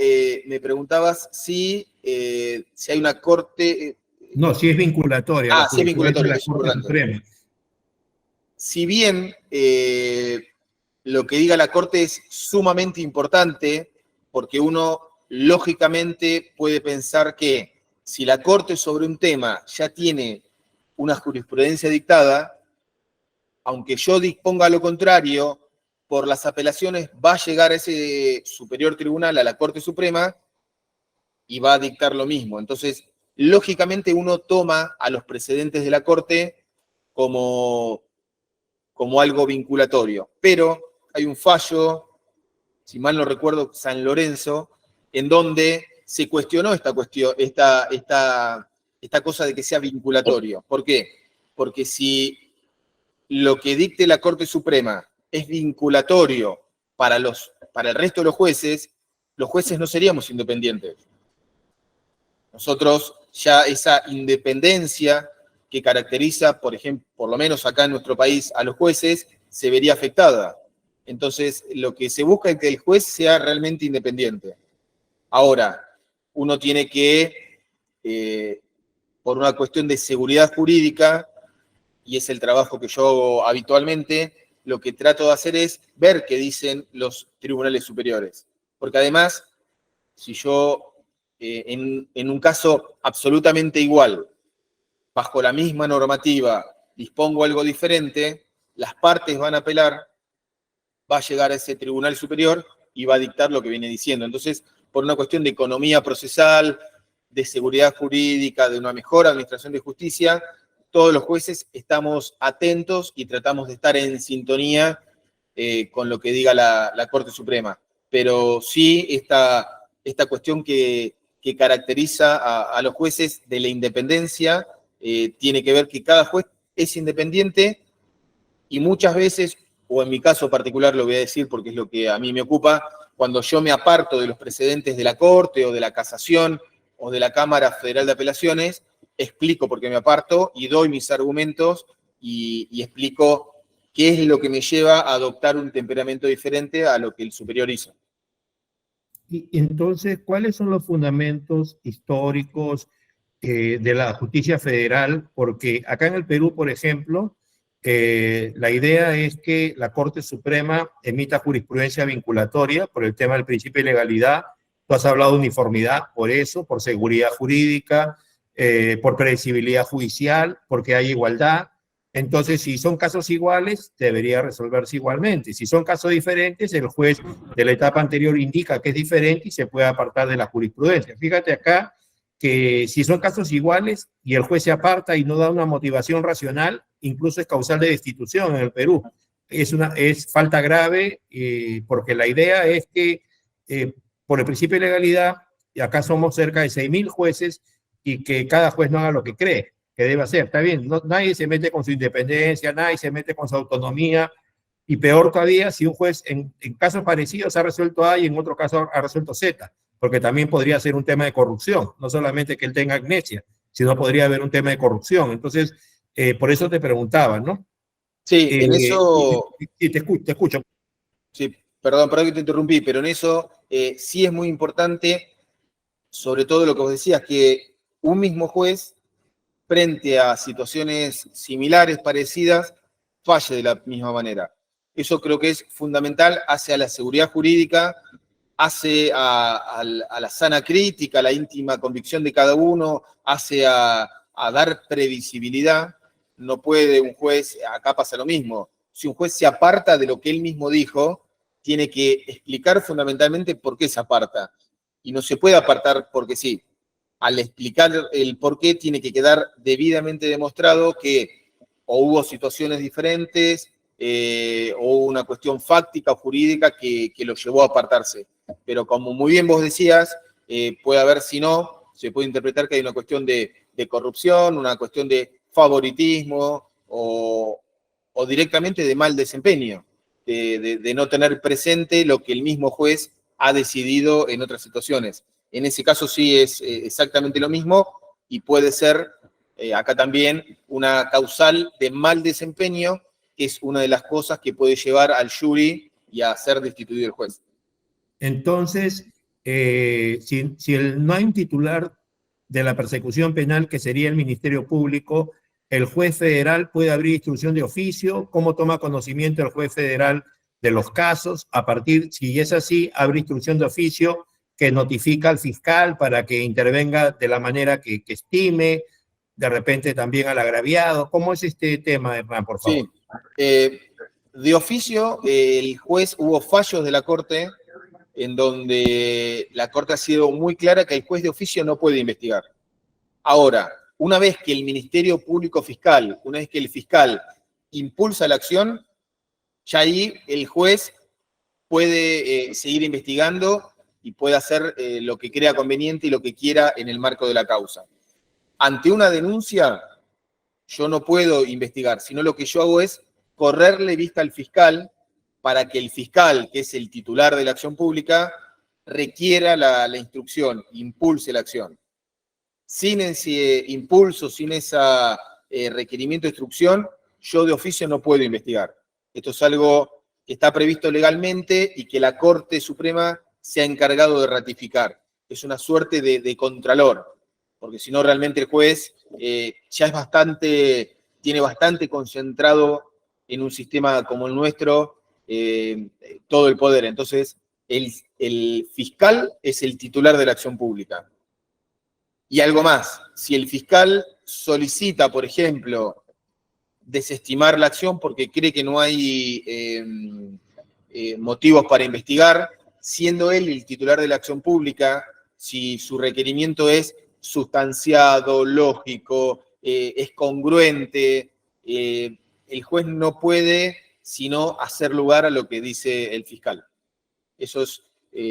me preguntabas si hay una corte... No, si es vinculatoria, la sí es jurisprudencia de vinculatorio, la es Corte importante. Suprema. Si bien lo que diga la Corte es sumamente importante, porque uno lógicamente puede pensar que si la Corte sobre un tema ya tiene una jurisprudencia dictada, aunque yo disponga lo contrario, por las apelaciones va a llegar a ese superior tribunal, a la Corte Suprema, y va a dictar lo mismo. Entonces, lógicamente uno toma a los precedentes de la Corte como como algo vinculatorio. Pero hay un fallo, si mal no recuerdo, San Lorenzo, en donde se cuestionó esta cosa de que sea vinculatorio. ¿Por qué? Porque si lo que dicte la Corte Suprema es vinculatorio para el resto de los jueces no seríamos independientes. Nosotros ya esa independencia que caracteriza, por ejemplo, por lo menos acá en nuestro país, a los jueces, se vería afectada. Entonces, lo que se busca es que el juez sea realmente independiente. Ahora, uno tiene que, por una cuestión de seguridad jurídica, y es el trabajo que yo hago habitualmente, lo que trato de hacer es ver qué dicen los tribunales superiores. Porque además, si yo, en un caso absolutamente igual, bajo la misma normativa, dispongo algo diferente, las partes van a apelar, va a llegar a ese tribunal superior y va a dictar lo que viene diciendo. Entonces, por una cuestión de economía procesal, de seguridad jurídica, de una mejor administración de justicia, todos los jueces estamos atentos y tratamos de estar en sintonía con lo que diga la Corte Suprema. Pero sí, esta cuestión que caracteriza a los jueces de la independencia tiene que ver que cada juez es independiente y muchas veces, o en mi caso particular lo voy a decir porque es lo que a mí me ocupa, cuando yo me aparto de los precedentes de la Corte o de la Casación o de la Cámara Federal de Apelaciones, explico por qué me aparto y doy mis argumentos y explico qué es lo que me lleva a adoptar un temperamento diferente a lo que el superior hizo. Y entonces, ¿cuáles son los fundamentos históricos de la justicia federal? Porque acá en el Perú, por ejemplo, la idea es que la Corte Suprema emita jurisprudencia vinculatoria por el tema del principio de legalidad. Tú has hablado de uniformidad por eso, por seguridad jurídica, por predecibilidad judicial, porque hay igualdad. Entonces, si son casos iguales, debería resolverse igualmente. Si son casos diferentes, el juez de la etapa anterior indica que es diferente y se puede apartar de la jurisprudencia. Fíjate acá que si son casos iguales y el juez se aparta y no da una motivación racional, incluso es causal de destitución en el Perú. Es falta grave porque la idea es que por el principio de legalidad, y acá somos cerca de 6.000 jueces, y que cada juez no haga lo que cree que debe hacer. Está bien, nadie se mete con su independencia, nadie se mete con su autonomía, y peor todavía si un juez en casos parecidos ha resuelto A y en otro caso ha resuelto Z, porque también podría ser un tema de corrupción, no solamente que él tenga amnesia, sino podría haber un tema de corrupción. Entonces, por eso te preguntaba, ¿no? Sí, en eso... Sí, te escucho. Sí, perdón que te interrumpí, pero en eso sí es muy importante, sobre todo lo que vos decías, que un mismo juez, frente a situaciones similares, parecidas, falle de la misma manera. Eso creo que es fundamental, hace a la seguridad jurídica, hace a la sana crítica, a la íntima convicción de cada uno, hace a dar previsibilidad. No puede un juez, acá pasa lo mismo, si un juez se aparta de lo que él mismo dijo, tiene que explicar fundamentalmente por qué se aparta. Y no se puede apartar porque sí. Al explicar el por qué, tiene que quedar debidamente demostrado que o hubo situaciones diferentes, o una cuestión fáctica o jurídica que lo llevó a apartarse. Pero como muy bien vos decías, puede haber, si no, se puede interpretar que hay una cuestión de corrupción, una cuestión de favoritismo o directamente de mal desempeño, de no tener presente lo que el mismo juez ha decidido en otras situaciones. En ese caso sí es exactamente lo mismo y puede ser acá también una causal de mal desempeño, que es una de las cosas que puede llevar al jury y a ser destituido el juez. Entonces, si no hay un titular de la persecución penal, que sería el Ministerio Público, el juez federal puede abrir instrucción de oficio. ¿Cómo toma conocimiento el juez federal de los casos? A partir, si es así, abre instrucción de oficio que notifica al fiscal para que intervenga de la manera que estime, de repente también al agraviado. ¿Cómo es este tema, Hernán, por favor? Sí, de oficio, el juez, hubo fallos de la Corte en donde la Corte ha sido muy clara que el juez de oficio no puede investigar. Ahora, una vez que el Ministerio Público Fiscal, una vez que el fiscal impulsa la acción, ya ahí el juez puede seguir investigando y puede hacer lo que crea conveniente y lo que quiera en el marco de la causa. Ante una denuncia, yo no puedo investigar, sino lo que yo hago es correrle vista al fiscal para que el fiscal, que es el titular de la acción pública, requiera la instrucción, impulse la acción. Sin ese impulso, sin ese requerimiento de instrucción, yo de oficio no puedo investigar. Esto es algo que está previsto legalmente y que la Corte Suprema se ha encargado de ratificar. Es una suerte de contralor, porque si no realmente el juez ya tiene bastante concentrado en un sistema como el nuestro todo el poder. Entonces, el fiscal es el titular de la acción pública. Y algo más, si el fiscal solicita, por ejemplo, desestimar la acción porque cree que no hay motivos para investigar, siendo él el titular de la acción pública, si su requerimiento es sustanciado, lógico, es congruente, el juez no puede sino hacer lugar a lo que dice el fiscal. Eso es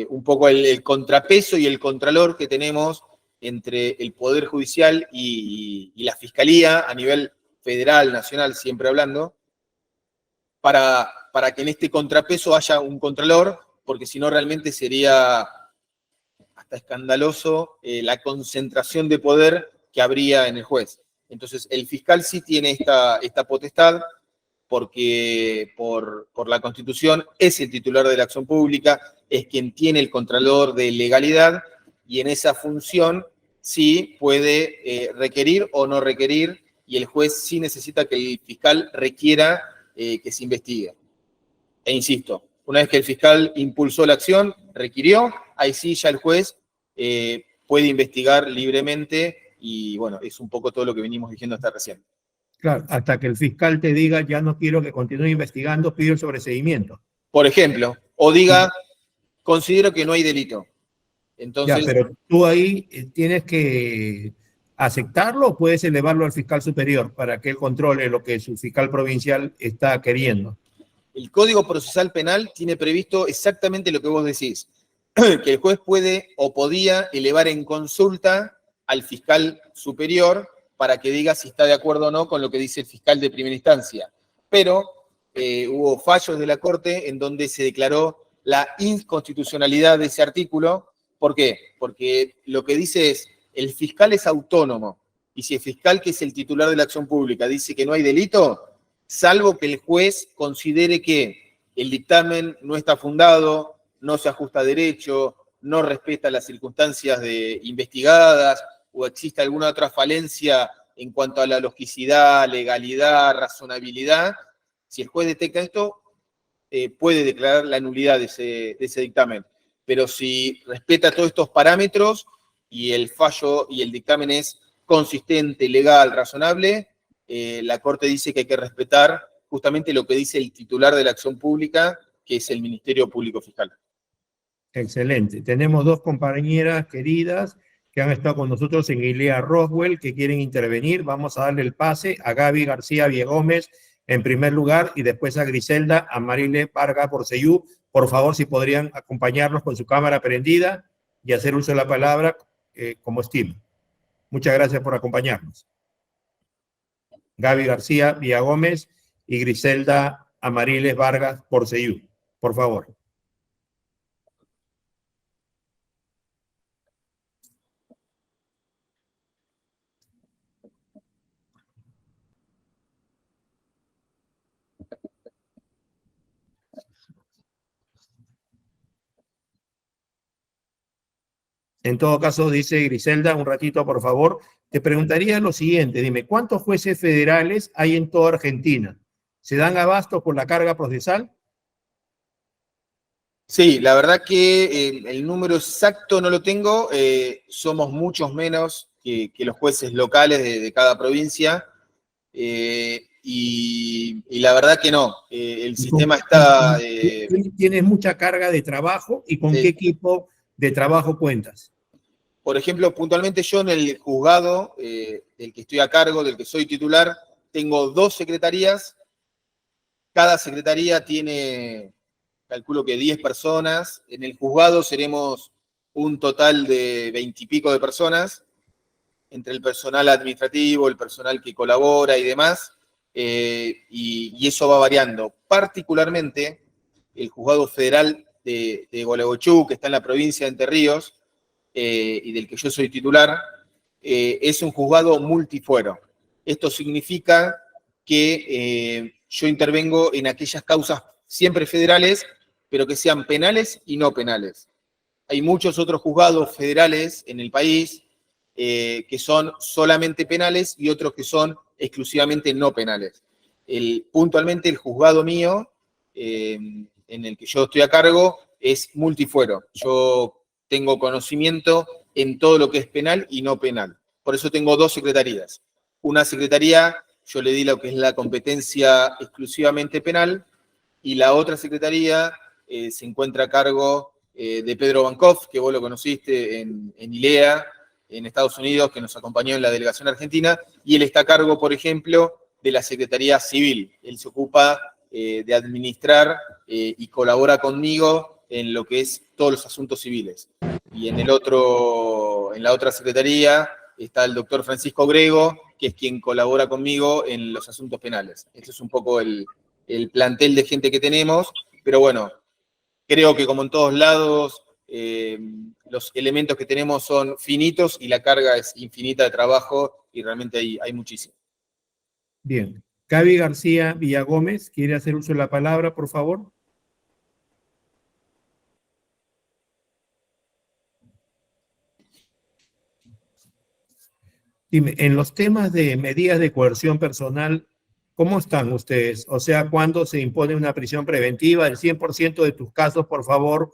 un poco el contrapeso y el contralor que tenemos entre el Poder Judicial y la Fiscalía a nivel federal, nacional, siempre hablando, para que en este contrapeso haya un contralor, porque si no realmente sería hasta escandaloso la concentración de poder que habría en el juez. Entonces, el fiscal sí tiene esta potestad, porque por la Constitución es el titular de la acción pública, es quien tiene el contralor de legalidad, y en esa función sí puede requerir o no requerir, y el juez sí necesita que el fiscal requiera que se investigue. E insisto, una vez que el fiscal impulsó la acción, requirió, ahí sí ya el juez puede investigar libremente, y bueno, es un poco todo lo que venimos diciendo hasta recién. Claro, hasta que el fiscal te diga, ya no quiero que continúe investigando, pide el sobreseimiento. Por ejemplo, o diga, considero que no hay delito. Entonces, ya, pero tú ahí tienes que aceptarlo o puedes elevarlo al fiscal superior para que él controle lo que su fiscal provincial está queriendo. el Código Procesal Penal tiene previsto exactamente lo que vos decís, que el juez puede o podía elevar en consulta al fiscal superior para que diga si está de acuerdo o no con lo que dice el fiscal de primera instancia. Pero hubo fallos de la Corte en donde se declaró la inconstitucionalidad de ese artículo. ¿Por qué? Porque lo que dice es, el fiscal es autónomo, y si el fiscal, que es el titular de la acción pública, dice que no hay delito, salvo que el juez considere que el dictamen no está fundado, no se ajusta a derecho, no respeta las circunstancias investigadas, o existe alguna otra falencia en cuanto a la logicidad, legalidad, razonabilidad, si el juez detecta esto, puede declarar la nulidad de ese dictamen. Pero si respeta todos estos parámetros y el fallo y el dictamen es consistente, legal, razonable, la Corte dice que hay que respetar justamente lo que dice el titular de la acción pública, que es el Ministerio Público Fiscal. Excelente. Tenemos dos compañeras queridas que han estado con nosotros en Ilea Roswell, que quieren intervenir. Vamos a darle el pase a Gaby García Villagómez en primer lugar y después a Griselda Amarile Vargas Porcellú. Por favor, si podrían acompañarnos con su cámara prendida y hacer uso de la palabra como estimo. Muchas gracias por acompañarnos. Gaby García Villagómez y Griselda Amariles Vargas Porcellú. Por favor. En todo caso, dice Griselda, un ratito, por favor, te preguntaría lo siguiente, dime, ¿cuántos jueces federales hay en toda Argentina? ¿Se dan abasto por la carga procesal? Sí, la verdad que el número exacto no lo tengo, somos muchos menos que los jueces locales de cada provincia, y la verdad que no, el sistema está... ¿Tienes mucha carga de trabajo y con qué equipo de trabajo cuentas? Por ejemplo, puntualmente yo en el juzgado del que estoy a cargo, del que soy titular, tengo 2 secretarías Cada secretaría tiene, calculo que 10 personas. En el juzgado seremos un total de 20 y pico de personas, entre el personal administrativo, el personal que colabora y demás, y eso va variando. Particularmente, el juzgado federal de Gualeguaychú, que está en la provincia de Entre Ríos, y del que yo soy titular, es un juzgado multifuero. Esto significa que yo intervengo en aquellas causas siempre federales, pero que sean penales y no penales. Hay muchos otros juzgados federales en el país que son solamente penales y otros que son exclusivamente no penales. Puntualmente el juzgado mío, en el que yo estoy a cargo, es multifuero. Yo tengo conocimiento en todo lo que es penal y no penal. Por eso tengo 2 secretarías. Una secretaría, yo le di lo que es la competencia exclusivamente penal, y la otra secretaría se encuentra a cargo de Pedro Bancoff, que vos lo conociste en ILEA, en Estados Unidos, que nos acompañó en la delegación argentina, y él está a cargo, por ejemplo, de la Secretaría Civil. Él se ocupa de administrar y colabora conmigo en lo que es todos los asuntos civiles. Y en la otra secretaría está el doctor Francisco Grego, que es quien colabora conmigo en los asuntos penales. Este es un poco el plantel de gente que tenemos, pero bueno, creo que como en todos lados, los elementos que tenemos son finitos y la carga es infinita de trabajo y realmente hay muchísimo. Bien. Gaby García Villagómez, ¿quiere hacer uso de la palabra, por favor? Dime, en los temas de medidas de coerción personal, ¿cómo están ustedes? O sea, ¿cuándo se impone una prisión preventiva? El 100% de tus casos, por favor,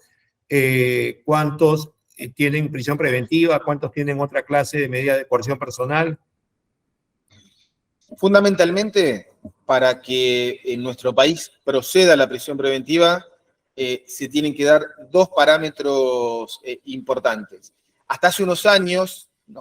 ¿cuántos tienen prisión preventiva? ¿Cuántos tienen otra clase de medida de coerción personal? Fundamentalmente, para que en nuestro país proceda la prisión preventiva, se tienen que dar 2 parámetros importantes. Hasta hace unos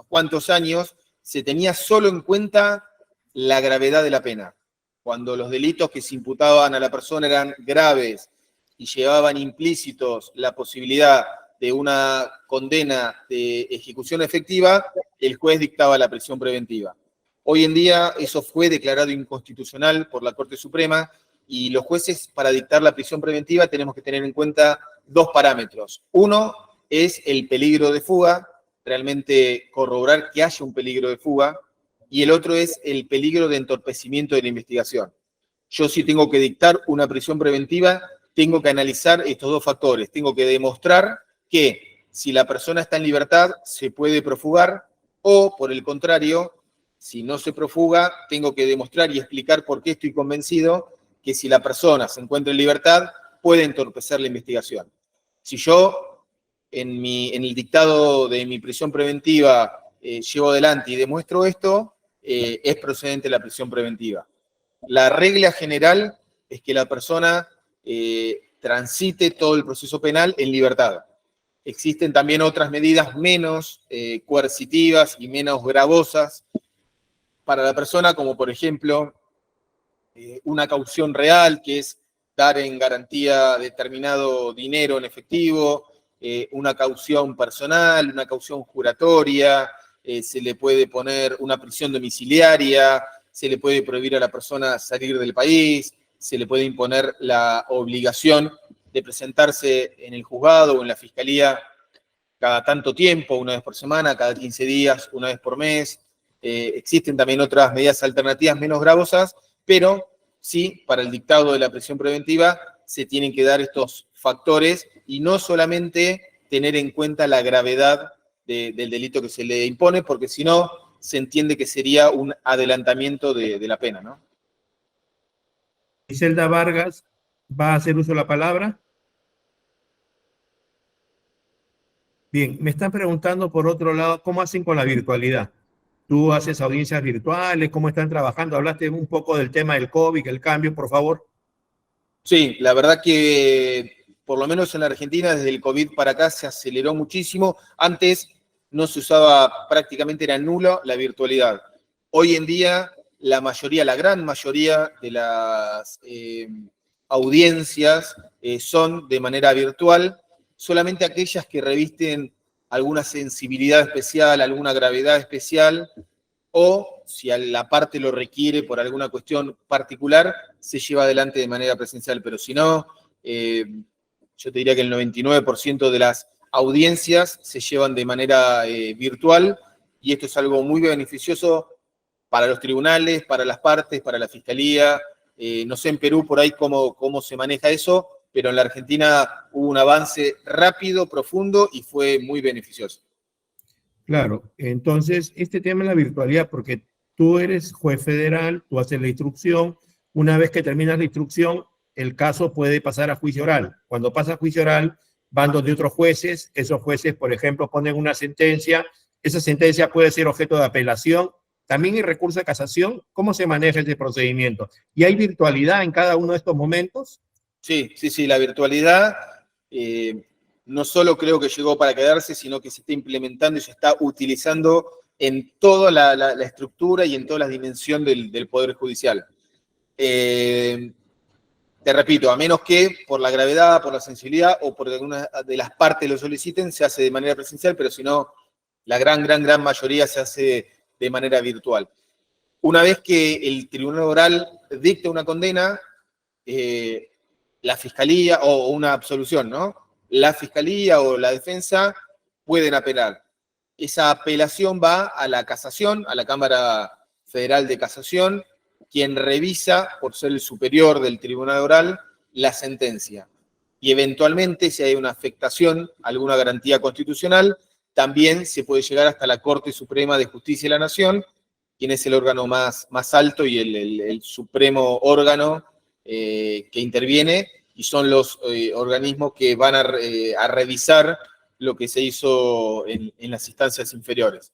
cuantos años, se tenía solo en cuenta la gravedad de la pena. Cuando los delitos que se imputaban a la persona eran graves y llevaban implícitos la posibilidad de una condena de ejecución efectiva, el juez dictaba la prisión preventiva. Hoy en día eso fue declarado inconstitucional por la Corte Suprema y los jueces, para dictar la prisión preventiva, tenemos que tener en cuenta 2 parámetros. Uno es el peligro de fuga, realmente corroborar que haya un peligro de fuga, y el otro es el peligro de entorpecimiento de la investigación. Yo, si tengo que dictar una prisión preventiva, tengo que analizar estos 2 factores. Tengo que demostrar que si la persona está en libertad, se puede profugar, o por el contrario, si no se profuga, tengo que demostrar y explicar por qué estoy convencido que si la persona se encuentra en libertad, puede entorpecer la investigación. Si yo, en el dictado de mi prisión preventiva, llevo adelante y demuestro esto, es procedente la prisión preventiva. La regla general es que la persona transite todo el proceso penal en libertad. Existen también otras medidas menos coercitivas y menos gravosas para la persona, como por ejemplo una caución real, que es dar en garantía determinado dinero en efectivo, una caución personal, una caución juratoria, se le puede poner una prisión domiciliaria, se le puede prohibir a la persona salir del país, se le puede imponer la obligación de presentarse en el juzgado o en la fiscalía cada tanto tiempo, una vez por semana, cada 15 días, una vez por mes. Existen también otras medidas alternativas menos gravosas, pero sí, para el dictado de la prisión preventiva se tienen que dar estos factores y no solamente tener en cuenta la gravedad del delito que se le impone, porque si no, se entiende que sería un adelantamiento de la pena, ¿no? Iselda Vargas, ¿va a hacer uso de la palabra? Bien, me están preguntando por otro lado, ¿cómo hacen con la virtualidad? ¿Tú haces audiencias virtuales? ¿Cómo están trabajando? Hablaste un poco del tema del COVID, el cambio, por favor. Sí, la verdad que por lo menos en la Argentina, desde el COVID para acá se aceleró muchísimo. Antes no se usaba, prácticamente era nulo la virtualidad. Hoy en día la mayoría, la gran mayoría de las audiencias son de manera virtual, solamente aquellas que revisten alguna sensibilidad especial, alguna gravedad especial, o si la parte lo requiere por alguna cuestión particular, se lleva adelante de manera presencial. Pero si no, yo te diría que el 99% de las audiencias se llevan de manera virtual, y esto es algo muy beneficioso para los tribunales, para las partes, para la fiscalía. No sé en Perú por ahí cómo se maneja eso, pero en la Argentina hubo un avance rápido, profundo y fue muy beneficioso. Claro, entonces este tema de la virtualidad, porque tú eres juez federal, tú haces la instrucción, una vez que terminas la instrucción, el caso puede pasar a juicio oral. Cuando pasa a juicio oral, van donde otros jueces, esos jueces, por ejemplo, ponen una sentencia, esa sentencia puede ser objeto de apelación, también hay recurso de casación. ¿Cómo se maneja este procedimiento? ¿Y hay virtualidad en cada uno de estos momentos? Sí, la virtualidad no solo creo que llegó para quedarse, sino que se está implementando y se está utilizando en toda la estructura y en toda la dimensión del Poder Judicial. Te repito, a menos que por la gravedad, por la sensibilidad o por alguna de las partes lo soliciten, se hace de manera presencial, pero si no, la gran mayoría se hace de manera virtual. Una vez que el tribunal oral dicta una condena, la fiscalía, o una absolución, ¿no? La fiscalía o la defensa pueden apelar. Esa apelación va a la casación, a la Cámara Federal de Casación, quien revisa, por ser el superior del tribunal oral, la sentencia. Y eventualmente, si hay una afectación, alguna garantía constitucional, también se puede llegar hasta la Corte Suprema de Justicia de la Nación, quien es el órgano más alto y el supremo órgano que interviene, y son los organismos que van a revisar lo que se hizo en las instancias inferiores.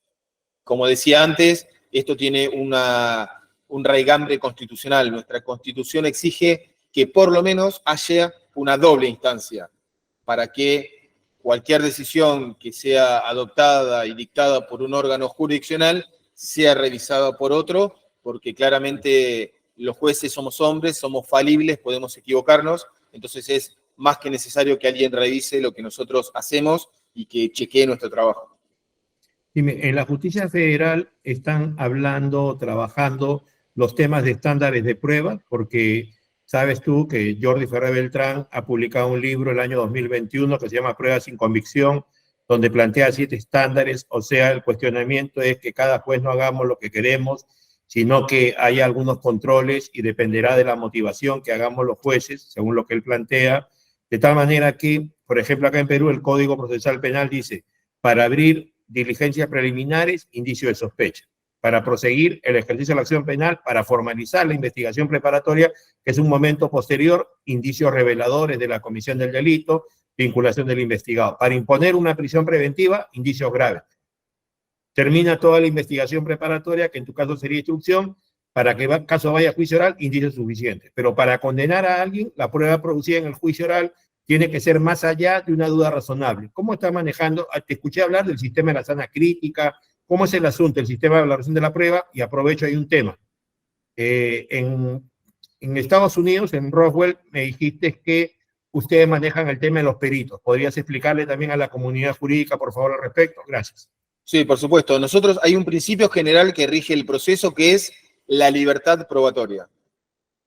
Como decía antes, esto tiene un raigambre constitucional. Nuestra Constitución exige que por lo menos haya una doble instancia para que cualquier decisión que sea adoptada y dictada por un órgano jurisdiccional sea revisada por otro, porque claramente los jueces somos hombres, somos falibles, podemos equivocarnos, entonces es más que necesario que alguien revise lo que nosotros hacemos y que chequee nuestro trabajo. Dime, en la justicia federal están hablando, trabajando los temas de estándares de prueba, porque sabes tú que Jordi Ferrer Beltrán ha publicado un libro el año 2021 que se llama Pruebas sin convicción, donde plantea 7 estándares. O sea, el cuestionamiento es que cada juez no hagamos lo que queremos, sino que haya algunos controles y dependerá de la motivación que hagamos los jueces, según lo que él plantea, de tal manera que, por ejemplo, acá en Perú el Código Procesal Penal dice, para abrir diligencias preliminares, indicio de sospecha. Para proseguir el ejercicio de la acción penal, para formalizar la investigación preparatoria, que es un momento posterior, indicios reveladores de la comisión del delito, vinculación del investigado. Para imponer una prisión preventiva, indicios graves. Termina toda la investigación preparatoria, que en tu caso sería instrucción, para que el caso vaya a juicio oral, indicios suficientes. Pero para condenar a alguien, la prueba producida en el juicio oral tiene que ser más allá de una duda razonable. ¿Cómo está manejando? Te escuché hablar del sistema de la sana crítica. ¿Cómo es el asunto, el sistema de valoración de la prueba? Y aprovecho ahí un tema. En Estados Unidos, en Roswell, me dijiste que ustedes manejan el tema de los peritos. ¿Podrías explicarle también a la comunidad jurídica, por favor, al respecto? Gracias. Sí, por supuesto. Nosotros hay un principio general que rige el proceso, que es la libertad probatoria.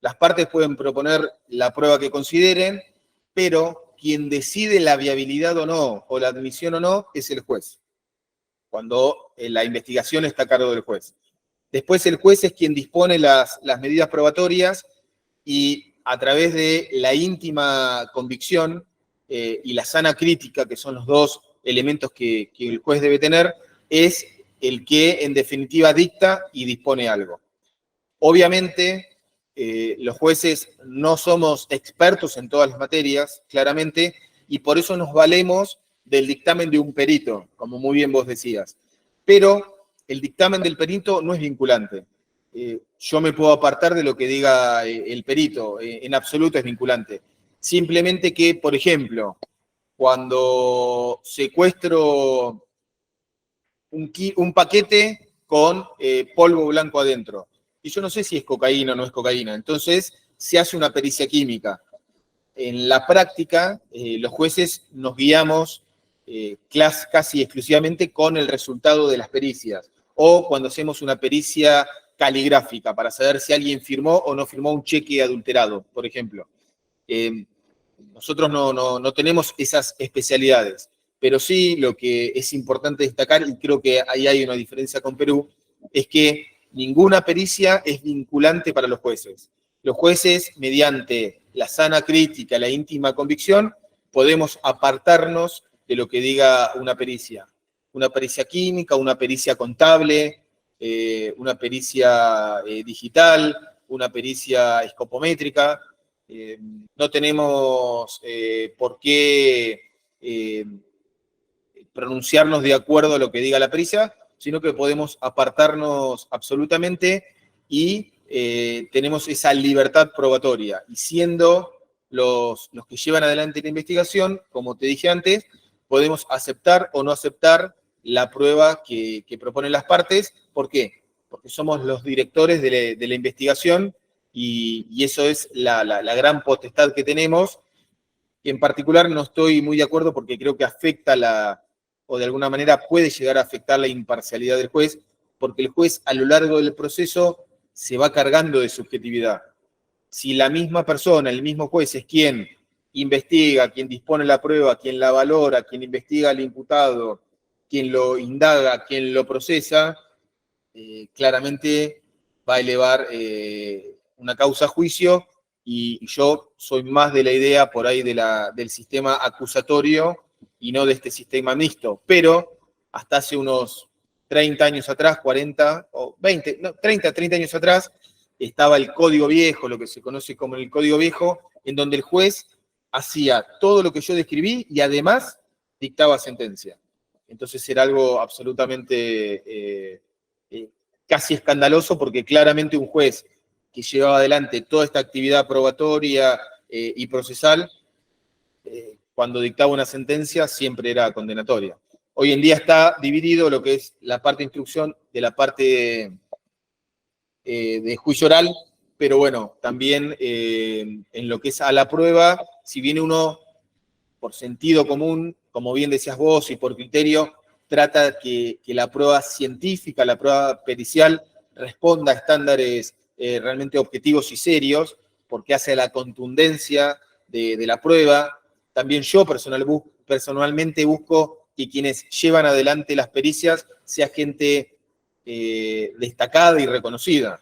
Las partes pueden proponer la prueba que consideren, pero quien decide la viabilidad o no, o la admisión o no, es el juez, cuando la investigación está a cargo del juez. Después el juez es quien dispone las medidas probatorias, y a través de la íntima convicción y la sana crítica, que son los dos elementos que el juez debe tener, es el que en definitiva dicta y dispone algo. Obviamente, los jueces no somos expertos en todas las materias, claramente, y por eso nos valemos del dictamen de un perito, como muy bien vos decías. Pero el dictamen del perito no es vinculante. Yo me puedo apartar de lo que diga el perito, en absoluto es vinculante. Simplemente que, por ejemplo, cuando secuestro un paquete con polvo blanco adentro, y yo no sé si es cocaína o no es cocaína. Entonces, se hace una pericia química. En la práctica, los jueces nos guiamos casi exclusivamente con el resultado de las pericias, o cuando hacemos una pericia caligráfica para saber si alguien firmó o no firmó un cheque adulterado, por ejemplo. Nosotros no tenemos esas especialidades, pero sí lo que es importante destacar, y creo que ahí hay una diferencia con Perú, es que ninguna pericia es vinculante para los jueces. Los jueces, mediante la sana crítica, la íntima convicción, podemos apartarnos de lo que diga una pericia química, una pericia contable, una pericia digital, una pericia escopométrica. No tenemos por qué pronunciarnos de acuerdo a lo que diga la pericia, sino que podemos apartarnos absolutamente y tenemos esa libertad probatoria. Y siendo los que llevan adelante la investigación, como te dije antes, podemos aceptar o no aceptar la prueba que proponen las partes. ¿Por qué? Porque somos los directores de la investigación y eso es la gran potestad que tenemos. Y en particular no estoy muy de acuerdo porque creo que afecta o de alguna manera puede llegar a afectar la imparcialidad del juez, porque el juez a lo largo del proceso se va cargando de subjetividad. Si la misma persona, el mismo juez es quien investiga, quien dispone la prueba, quien la valora, quien investiga al imputado, quien lo indaga, quien lo procesa, claramente va a elevar una causa a juicio, y yo soy más de la idea por ahí del sistema acusatorio y no de este sistema mixto. Pero hasta hace unos 30 años atrás, 40 o 20, no, 30 años atrás, estaba el Código Viejo, lo que se conoce como el Código Viejo, en donde el juez hacía todo lo que yo describí y además dictaba sentencia. Entonces era algo absolutamente casi escandaloso, porque claramente un juez que llevaba adelante toda esta actividad probatoria y procesal, cuando dictaba una sentencia siempre era condenatoria. Hoy en día está dividido lo que es la parte de instrucción de la parte de juicio oral, pero bueno, también en lo que es a la prueba, si viene uno por sentido común, como bien decías vos, y por criterio, trata que la prueba científica, la prueba pericial, responda a estándares realmente objetivos y serios, porque hace la contundencia de la prueba. También yo personalmente busco que quienes llevan adelante las pericias sea gente destacada y reconocida.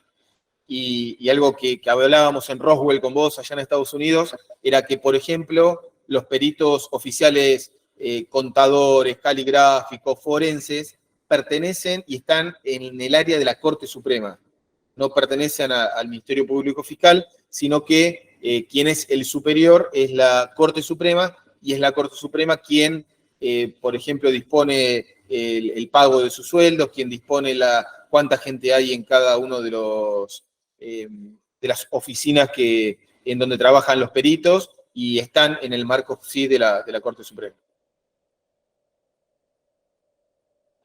Y algo que hablábamos en Roswell con vos allá en Estados Unidos, era que, por ejemplo, los peritos oficiales, contadores, caligráficos, forenses, pertenecen y están en el área de la Corte Suprema. No pertenecen al Ministerio Público Fiscal, sino que quien es el superior es la Corte Suprema, y es la Corte Suprema quien, por ejemplo, dispone el pago de sus sueldos, quien dispone cuánta gente hay en cada uno de las oficinas en donde trabajan los peritos, y están en el marco, sí, de la Corte Suprema.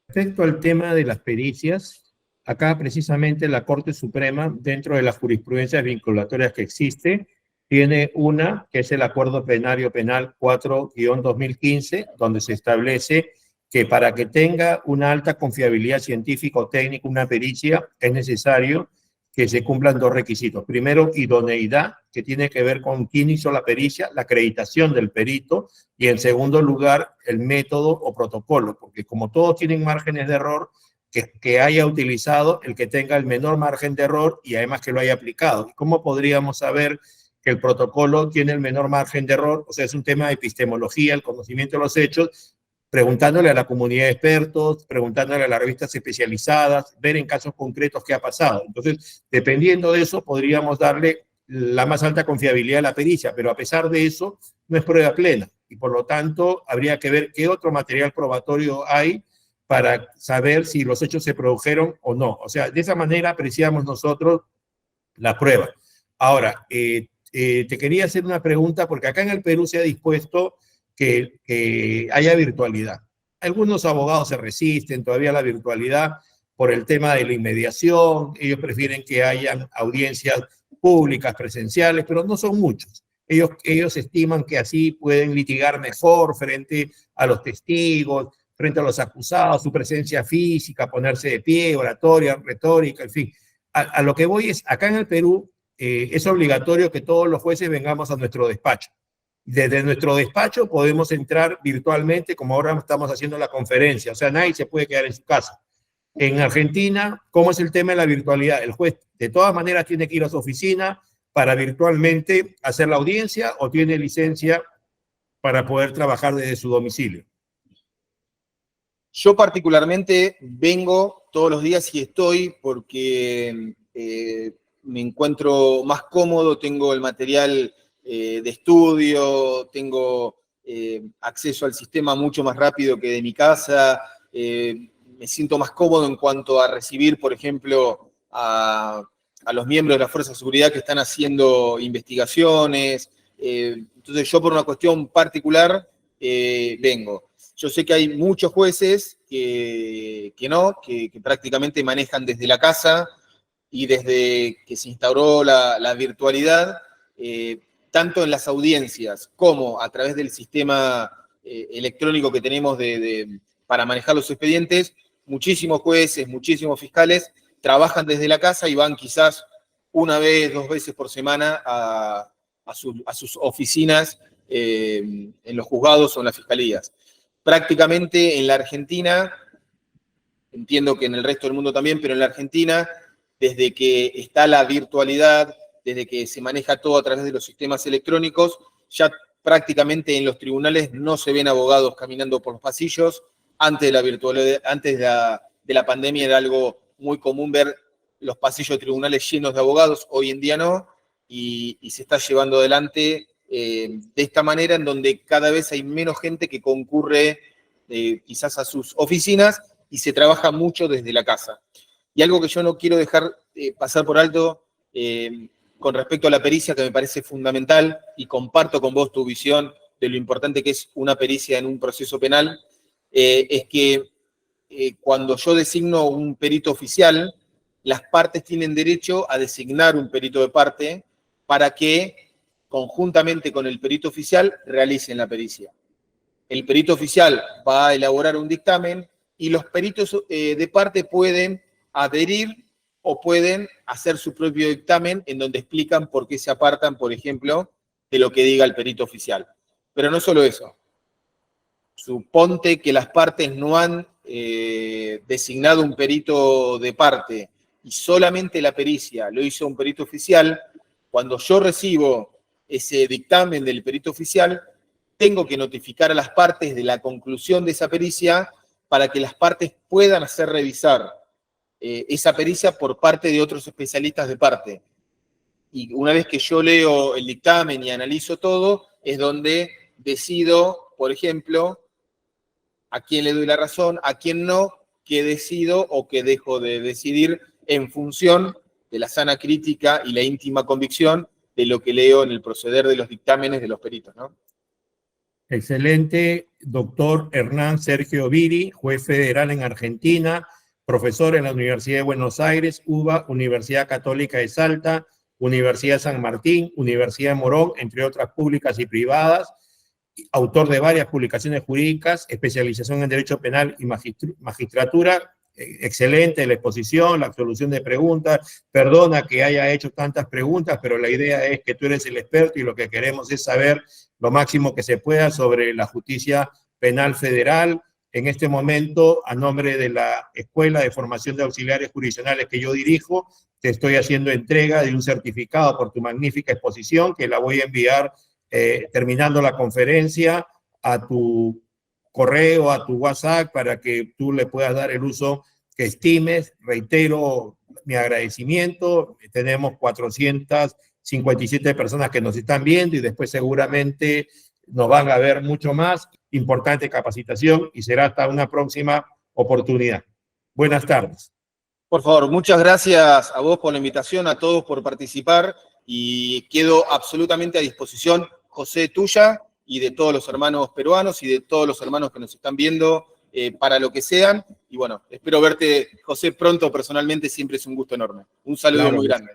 Respecto al tema de las pericias, acá precisamente la Corte Suprema, dentro de las jurisprudencias vinculatorias que existe, tiene una que es el Acuerdo Plenario Penal 4-2015, donde se establece que para que tenga una alta confiabilidad científica o técnica una pericia, es necesario que se cumplan dos requisitos. Primero, idoneidad, que tiene que ver con quién hizo la pericia, la acreditación del perito, y en segundo lugar, el método o protocolo, porque como todos tienen márgenes de error, que haya utilizado el que tenga el menor margen de error y además que lo haya aplicado. ¿Cómo podríamos saber que el protocolo tiene el menor margen de error? O sea, es un tema de epistemología, el conocimiento de los hechos, preguntándole a la comunidad de expertos, preguntándole a las revistas especializadas, ver en casos concretos qué ha pasado. Entonces, dependiendo de eso, podríamos darle la más alta confiabilidad a la pericia, pero a pesar de eso, no es prueba plena, y por lo tanto, habría que ver qué otro material probatorio hay para saber si los hechos se produjeron o no. O sea, de esa manera apreciamos nosotros la prueba. Ahora, te quería hacer una pregunta, porque acá en el Perú se ha dispuesto que haya virtualidad. Algunos abogados se resisten todavía a la virtualidad, por el tema de la inmediación, ellos prefieren que hayan audiencias públicas, presenciales, pero no son muchos. Ellos estiman que así pueden litigar mejor frente a los testigos, frente a los acusados, su presencia física, ponerse de pie, oratoria, retórica, en fin. A lo que voy es, acá en el Perú es obligatorio que todos los jueces vengamos a nuestro despacho. Desde nuestro despacho podemos entrar virtualmente, como ahora estamos haciendo la conferencia, o sea, nadie se puede quedar en su casa. En Argentina, ¿cómo es el tema de la virtualidad? El juez de todas maneras tiene que ir a su oficina para virtualmente hacer la audiencia o tiene licencia para poder trabajar desde su domicilio. Yo particularmente vengo todos los días y estoy porque me encuentro más cómodo, tengo el material de estudio, tengo acceso al sistema mucho más rápido que de mi casa, me siento más cómodo en cuanto a recibir, por ejemplo, a los miembros de la Fuerza de Seguridad que están haciendo investigaciones. Entonces yo por una cuestión particular vengo. Yo sé que hay muchos jueces que prácticamente manejan desde la casa y desde que se instauró la virtualidad, tanto en las audiencias como a través del sistema electrónico que tenemos para manejar los expedientes, muchísimos jueces, muchísimos fiscales trabajan desde la casa y van quizás una vez, 2 veces por semana a sus oficinas en los juzgados o en las fiscalías. Prácticamente en la Argentina, entiendo que en el resto del mundo también, pero en la Argentina, desde que está la virtualidad, desde que se maneja todo a través de los sistemas electrónicos, ya prácticamente en los tribunales no se ven abogados caminando por los pasillos. Antes de la virtualidad, antes de la pandemia era algo muy común ver los pasillos de tribunales llenos de abogados, hoy en día no, y se está llevando adelante de esta manera en donde cada vez hay menos gente que concurre quizás a sus oficinas y se trabaja mucho desde la casa. Y algo que yo no quiero dejar pasar por alto con respecto a la pericia, que me parece fundamental, y comparto con vos tu visión de lo importante que es una pericia en un proceso penal, es que cuando yo designo un perito oficial, las partes tienen derecho a designar un perito de parte para que conjuntamente con el perito oficial realicen la pericia. El perito oficial va a elaborar un dictamen y los peritos de parte pueden adherir o pueden hacer su propio dictamen en donde explican por qué se apartan, por ejemplo, de lo que diga el perito oficial. Pero no solo eso. Suponte que las partes no han designado un perito de parte y solamente la pericia lo hizo un perito oficial. Cuando yo recibo ese dictamen del perito oficial, tengo que notificar a las partes de la conclusión de esa pericia para que las partes puedan hacer revisar esa pericia por parte de otros especialistas de parte. Y una vez que yo leo el dictamen y analizo todo, es donde decido, por ejemplo, a quién le doy la razón, a quién no, qué decido o qué dejo de decidir en función de la sana crítica y la íntima convicción de lo que leo en el proceder de los dictámenes de los peritos, ¿no? Excelente, doctor Hernán Sergio Viri, juez federal en Argentina, profesor en la Universidad de Buenos Aires, UBA, Universidad Católica de Salta, Universidad San Martín, Universidad de Morón, entre otras públicas y privadas, autor de varias publicaciones jurídicas, especialización en Derecho Penal y magistratura. Excelente la exposición, la absolución de preguntas. Perdona que haya hecho tantas preguntas, pero la idea es que tú eres el experto y lo que queremos es saber lo máximo que se pueda sobre la justicia penal federal. En este momento, a nombre de la Escuela de Formación de Auxiliares Jurisdiccionales que yo dirijo, te estoy haciendo entrega de un certificado por tu magnífica exposición, que la voy a enviar terminando la conferencia a tu correo, a tu WhatsApp, para que tú le puedas dar el uso que estimes. Reitero mi agradecimiento. Tenemos 457 personas que nos están viendo y después seguramente nos van a ver mucho más. Importante capacitación y será hasta una próxima oportunidad. Buenas tardes. Por favor, muchas gracias a vos por la invitación, a todos por participar y quedo absolutamente a disposición, José, tuya y de todos los hermanos peruanos y de todos los hermanos que nos están viendo para lo que sean. Y bueno, espero verte, José, pronto personalmente, siempre es un gusto enorme. Un saludo Claro, muy grande.